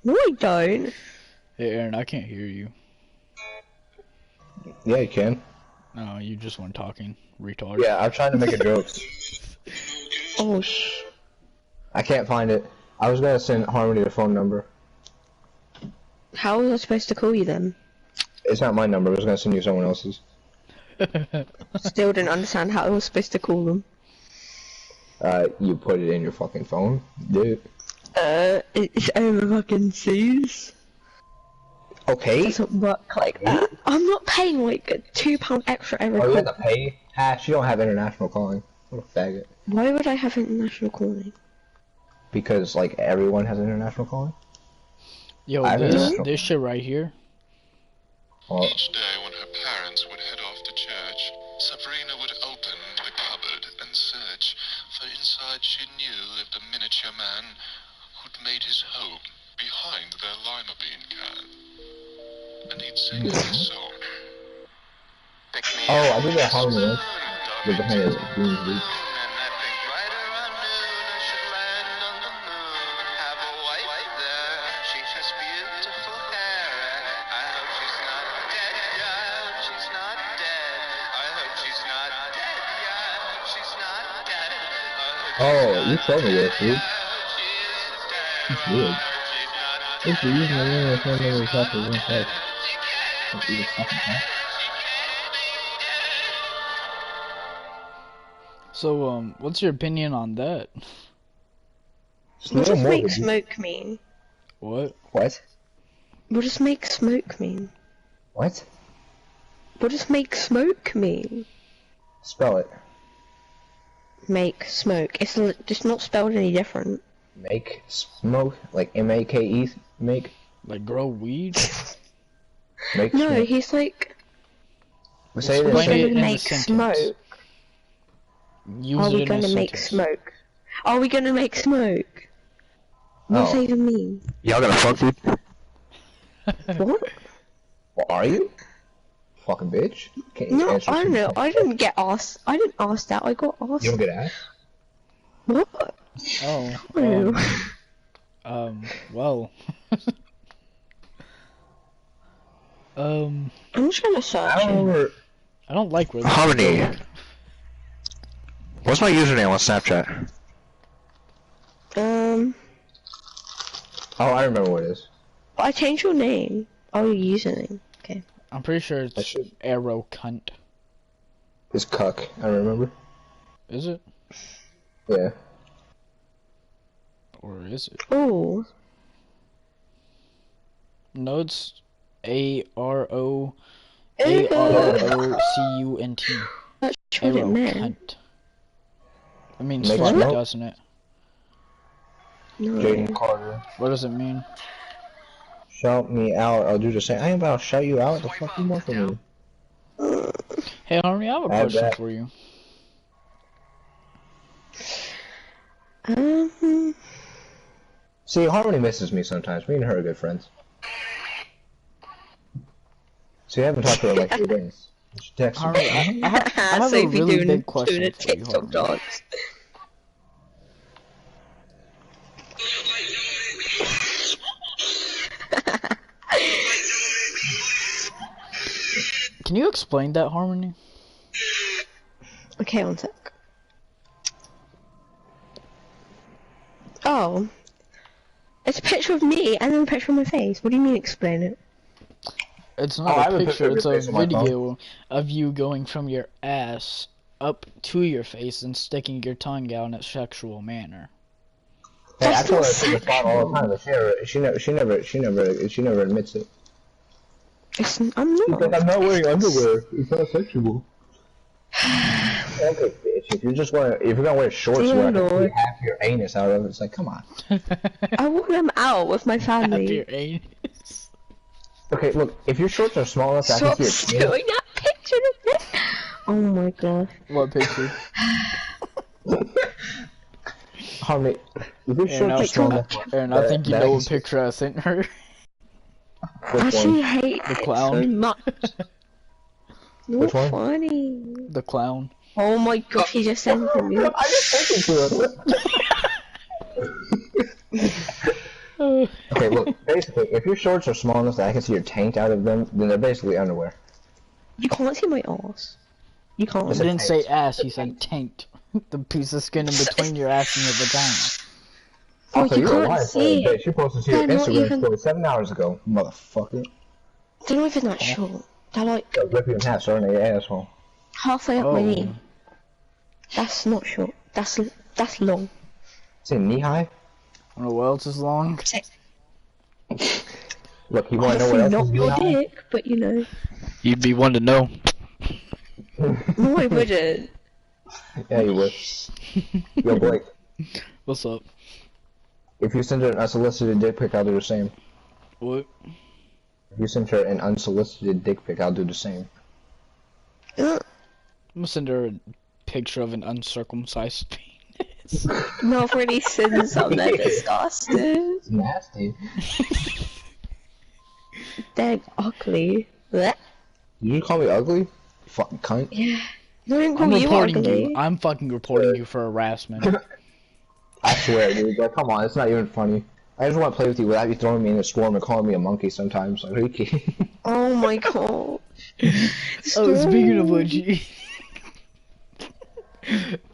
No, I don't. Hey, Aaron, I can't hear you. Yeah, you can. No, you just weren't talking. Retard. Yeah, I'm trying to make a joke. Oh, I can't find it. I was gonna send Harmony the phone number. How was I supposed to call you then? It's not my number. I was gonna send you someone else's. Still didn't understand how I was supposed to call them. You put it in your fucking phone, dude. It's over fucking C's. Okay. It doesn't work like that. I'm not paying like £2 extra every Oh, you call. have to pay? Hash, you don't have international calling. What a faggot. Why would I have international calling? Because, like, everyone has international calling? Yo, this shit right here. Well, each day when her parents would head off to church, Sabrina would open the cupboard and search, for inside she knew lived a miniature man who'd made his home behind their lima bean can. And he'd sing this song. Pick me oh, I did that Harmony once. With behind his green leaf. Oh, you told me this, dude. It's weird. It's the reason I really can't remember exactly one place. Let's do the second part. So, what's your opinion on that? What does make smoke mean? What? What? What does make smoke mean? What? What does make smoke mean? Spell it. Make smoke. It's just not spelled any different. Make smoke, like M-A-K-E, make. Like grow weed? Make no, smoke. he's like. Say we're this. gonna make smoke. Use Are we it gonna make smoke? Are we gonna make smoke? What does that even mean? Y'all gonna fuck, dude? What? Well, are you? Fucking bitch. Can't you No, answer I don't know. something? I didn't get asked. I didn't ask that. I got asked. You don't get asked? What? Oh. No. Well. I'm trying to search. I don't remember. I don't like where this Harmony. is going. What's my username on Snapchat? Oh, I remember what it is. I changed your name. Oh, your username. Okay. I'm pretty sure it's Arrow Cunt. It's Cuck, I remember. Is it? Yeah. Or is it? Oh. No, it's Arrowcunt. That's what it meant. Cunt. I mean, Makes smoke, smoke? doesn't it? No. Jaden Carter. What does it mean? Shout me out. I'll do the same. I ain't about to shout you out. The fuck you want from me? Hey, Harmony, I have a question for you. See, Harmony misses me sometimes. Me and her are good friends. See, I haven't talked to her in like 3 days. She texts me. Harmony, I have a really big question for you, TikTok Harmony. dance. Can you explain that, Harmony? Okay, one sec. Oh. It's a picture of me and then a picture of my face. What do you mean explain it? It's not a picture, it's a video of you going from your ass up to your face and sticking your tongue out in a sexual manner. Hey, I told her to take a spot all the time, but she never admits it. I'm not. Because I'm not wearing underwear. It's not sexual. Okay, bitch. If you're gonna wear shorts where I can see half your anus out of it, it's like, come on. I wore them out with my Half family. your anus. Okay, look, if your shorts are small enough, I Stop can see your doing that picture of me. Oh my god. What picture? Harmony, if your shorts are small enough, Aaron, I think you know what picture I sent her. I actually hate The it clown. so much. Which Not one? funny. The clown. Oh my gosh, he just sent it to me. I just sent it to him. Okay, look, basically, if your shorts are small enough that I can see your taint out of them, then they're basically underwear. You can't see my ass. You can't. He didn't say ass, he said taint. The piece of skin in between your ass and your vagina. Also, you you're a can't liar, see it. bitch. You posted to your They're not Instagram even- story 7 hours ago, motherfucker. They're not even that short. They're like They'll rip you in half, starting your asshole. halfway up my knee. That's not short. That's long. Say knee high? I don't know what else is long. Look, you wanna know what else Not is knee your high? dick, but you know. You'd be one to know. No, I wouldn't. Yeah, you would. Yo, Blake. What's up? If you send her an unsolicited dick pic, I'll do the same. What? If you send her an unsolicited dick pic, I'll do the same. I'm gonna send her a picture of an uncircumcised penis. No, I've already seen some. They're disgusting. It's nasty. They're ugly. Blech. You call me ugly? Fucking cunt. Yeah. No, I didn't call I'm you reporting ugly. you. I'm fucking reporting you for harassment. I swear, dude. Like, come on, it's not even funny. I just want to play with you without you throwing me in a storm and calling me a monkey sometimes. Like, are you kidding? Oh my god. Oh, speaking of which,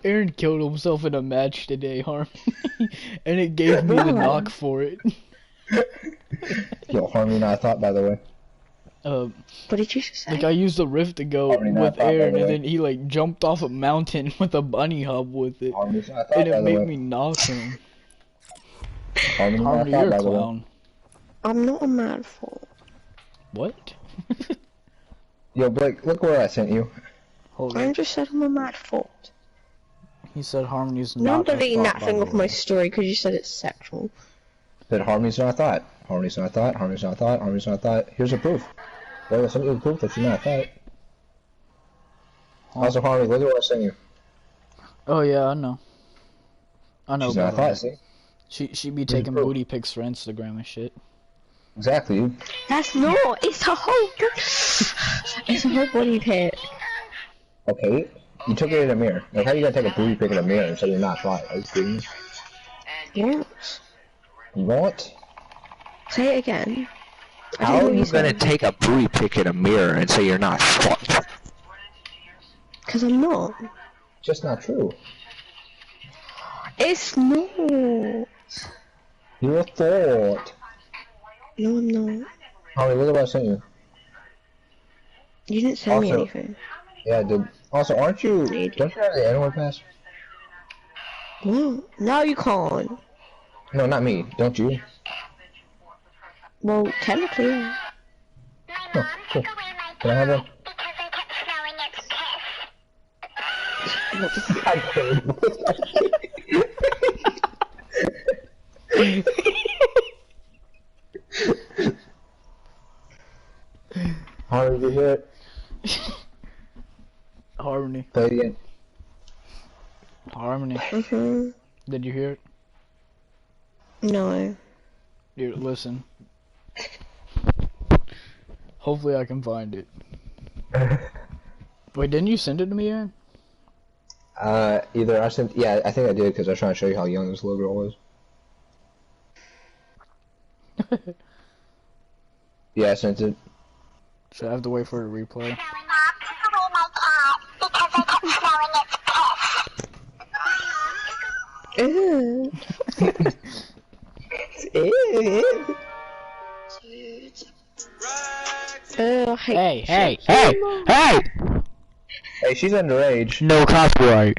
Aaron killed himself in a match today, Harmony, and it gave me the knock for it. Yo, Harmony and I thought, by the way. What did you say? Like, I used the rift to go with Aaron, and then he, like, jumped off a mountain with a bunny hub with it, and it made me knock him. Harmony, you're a clown. I'm not a mad fool. What? Yo, Blake, look where I sent you. Hold I on. just said I'm a mad fool. He said Harmony's No, I'm not a deleting thought, that by thing the off my way. story because you said it's sexual. Said Harmony's not a thought. Harmony's not a thought. Harmony's not a thought. Harmony's not a thought. Here's the proof. Well, I sent you the proof that she's not a thought. Also, Harmony, look at what I sent you. Oh yeah, I know. I know She's not a about thought, her. see? She be taking booty pics for Instagram and shit. Exactly, dude. That's not. It's a whole. It's a whole body pic. Okay, you took it in a mirror. Like, how you gonna take a booty pic in a mirror and say you're not fly? Are you kidding me? Yes. What? Say it again. How are you gonna take a booty pic in a mirror and say you're not fucked? Because I'm not. Just not true. It's not. You're a thought. No, I'm not. Harmony, look at what I sent you. You didn't send me Also- anything. Yeah, I did. Also, aren't you? Don't you have the N-word pass? Well, now you can't. No, not me. Don't you? Well, technically, yeah. Oh, cool. Can I have one? Harmony, did you hear it? Harmony. Play it again. Harmony. Did you hear it? No. Here, listen. Hopefully I can find it. Wait, didn't you send it to me, Aaron? Either I sent. Yeah, I think I did because I was trying to show you how young this little girl was. Yeah, I sent it. Should I have to wait for it to replay? Ew. Ew. I hate Hey! Hey, she's underage. No copyright.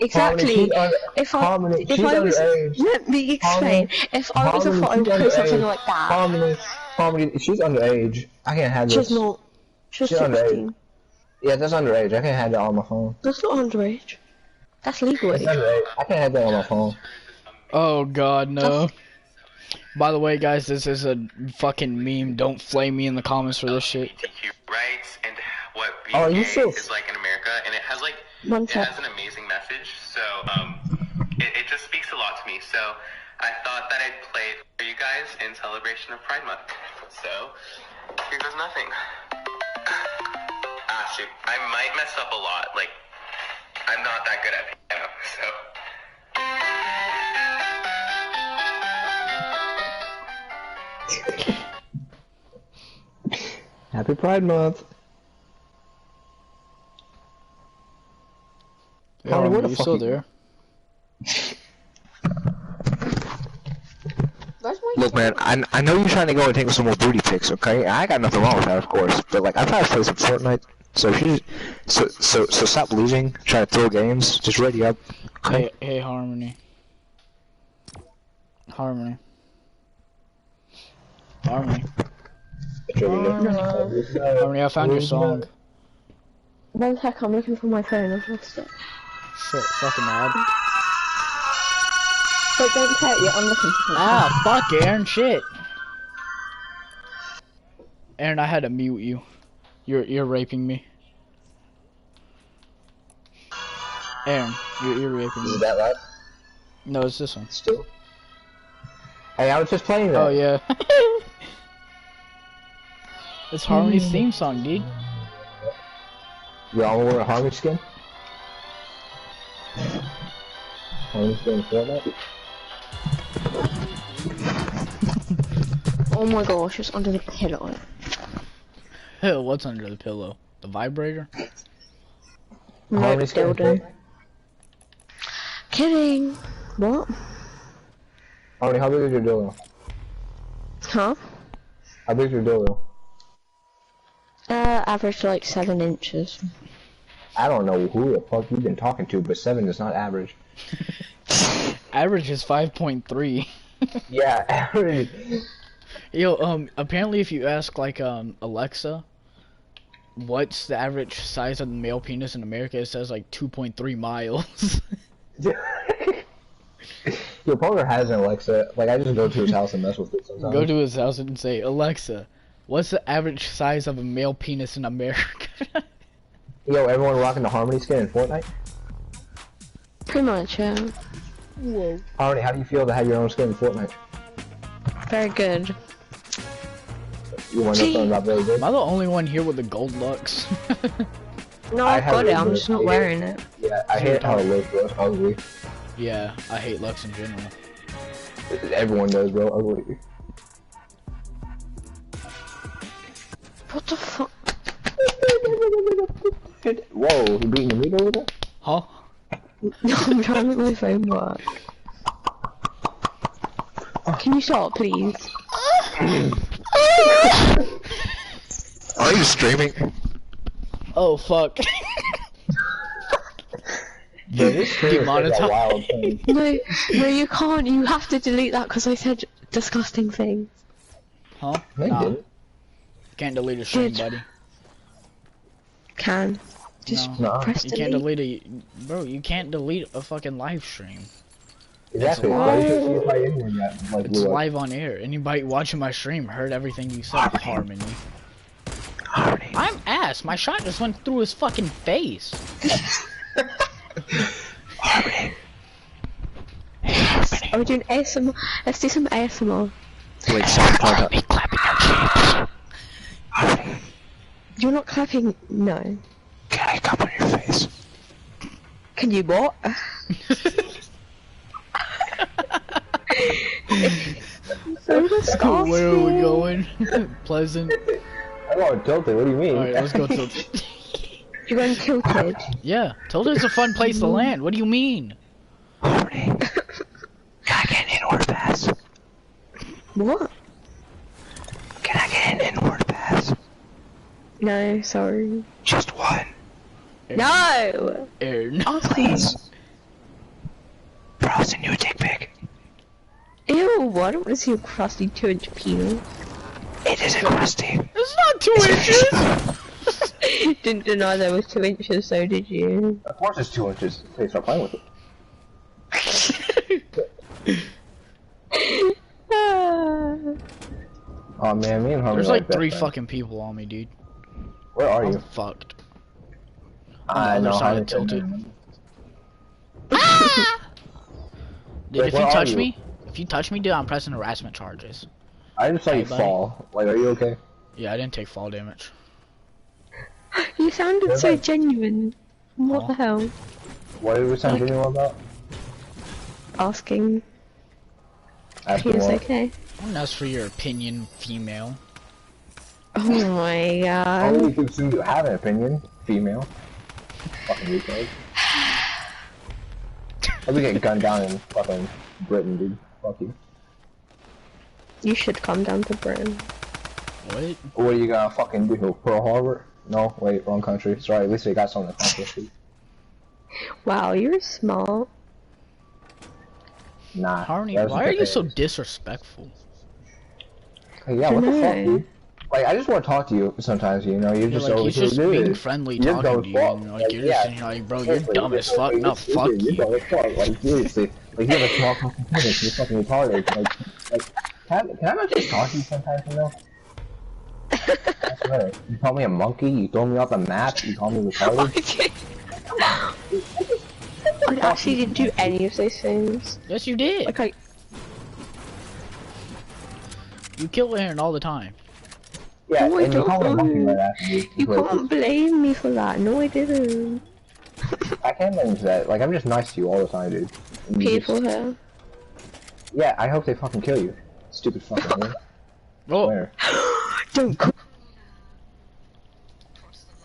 Exactly. If I was, underage. let me explain. If I was a Harmony, photo she's post something underage. like that, Harmony, she's underage. I can't have this. she's not. She's She's underage. 16. Yeah, that's underage. I can't have that on my phone. That's not underage. That's legal It's age. underage. I can't have that on my phone. Oh god, no. By the way, guys, this is a fucking meme. Don't flame me in the comments for this shit. Rights and what Oh, you BK feel- is like in America, and it has like One it sec. has an amazing message. So it just speaks a lot to me. So I thought that I'd play it for you guys in celebration of Pride Month. So here goes nothing. Ah, shoot, I might mess up a lot. Like I'm not that good at piano, so. Happy Pride Month. Yeah, Where the you fuck still you there? Look, man, I know you're trying to go and take some more booty pics, okay? I got nothing wrong with that, of course. But like, I'm trying to play some Fortnite, so if you, so stop losing, trying to throw games. Just ready up. Okay? Hey, Harmony. Harmony. Harmony. Harmony, I found your song. One sec, I'm looking for my phone. I've lost it. Shit, fucking mad. Wait, don't say it yet. I'm looking for it. Ah, fuck, Aaron, shit. Aaron, I had to mute you. You're raping me. Aaron, you're raping me. Is that loud? No, it's this one. Still. Hey, I was just playing that. Oh yeah. It's Harmony's theme song, dude. Y'all wear a Harmony skin? Harmony skin in Fortnite? Oh my gosh, it's under the pillow. What's under the pillow? The vibrator? No, Harmony skin in dildo. Fortnite? Kidding. What? Harmony, how big is your dildo? Huh? How big is your dildo? Average like 7 inches. I don't know who the fuck you've been talking to, but 7 is not average. Average is 5.3. Yeah, average. Yo, apparently if you ask, like, Alexa, what's the average size of the male penis in America, it says, like, 2.3 miles. Your partner has an Alexa. Like, I just go to his house and mess with it sometimes. Go to his house and say, Alexa, what's the average size of a male penis in America? Yo, everyone rocking the Harmony skin in Fortnite? Pretty much, yeah. Whoa. Harmony, how do you feel to have your own skin in Fortnite? Very good. You want to know something about very good? Am I the only one here with the gold lux? No, I I've have got it, it, I'm but just not wearing it. Yeah, I hate how it looks, bro. It's ugly. Yeah, I hate lux in general. Everyone does, bro. Ugly. What the fuck? Whoa, you beating the meat over there? Huh? I'm trying to make my phone work. Can you stop, please? Are you streaming? Oh, fuck. Bro, this Demonetized. No, you can't. You have to delete that because I said disgusting things. Huh? No, you Nah. didn't. Can't delete a stream, Good. buddy. Can. Just No. press You delete. can't delete a... Bro, you can't delete a fucking live stream. Exactly. It's Why you should see if I anyone that like It's blew up. live on air. Anybody watching my stream heard everything you said, Harmony. Harmony. I'm ass. My shot just went through his fucking face. Harmony. Are we doing ASMR? Let's do some ASMR. Wait, stop me clapping your cheeks. Harmony. You're not clapping. No. Can I cup on your face? Can you what? So disgusting. Where are we going? Pleasant. I'm going tilted. What do you mean? Alright, let's go Tilted. You're going tilted. Yeah, Tilted's a fun place to land. What do you mean? Harmony. Can I get an inward pass? What? Can I get an inward pass? No, sorry. Just one. No! Aaron. Oh, Please. Bro, I'll send you a dick pic. Ew, I don't want to see a crusty 2-inch penis. It isn't crusty. It's not 2 inches! Didn't deny there was 2 inches, so did you? Of course it's 2 inches. Hey, start playing with it. Oh man, me and Harmony There's like best 3 friends. fucking people on me, dude. Where are I'm you? fucked. I On the know. other side Harmony of Tilted. said Dude, Wait, if where you are touch you? me, dude, I'm pressing harassment charges. I just saw Hey, you buddy. fall. Like, are you okay? Yeah, I didn't take fall damage. You sounded so genuine. What Huh? the hell? What did we send Jimmy about? Asking if he Asking was what? okay. I want to ask for your opinion, female. Oh my god. Oh, you can assume you have an opinion, female. Fucking retard. I'll be getting gunned down in fucking Britain, dude. Fuck you. You should come down to Britain. What? What are you gonna fucking do? Pearl Harbor? No, wait, wrong country. Sorry, at least they got something to accomplish. Wow, you're small. Nah. Harney, why are you so disrespectful? Hey, yeah, what the fuck, dude? Like, I just want to talk to you sometimes, you know, you're just like, always he's just being friendly talking to you, and like, you're just sitting here like, bro, you're dumb as fuck, no, fuck you. You're dumb as fuck, like, seriously. Like, you have a small fucking penis, you're fucking retarded, like, can I not just talk to you sometimes, you know? I swear. You call me a monkey, you throw me off the map, you call me retarded? I actually didn't do any of those things. Yes, you did. Like, you kill Aaron all the time. Yeah, no, and you call me a monkey right after me. You can't blame me for that. No, I didn't. I can't blame you for that. Like, I'm just nice to you all the time, dude. People here. Yeah, I hope they fucking kill you. Stupid fucking man. Oh. Where? Don't.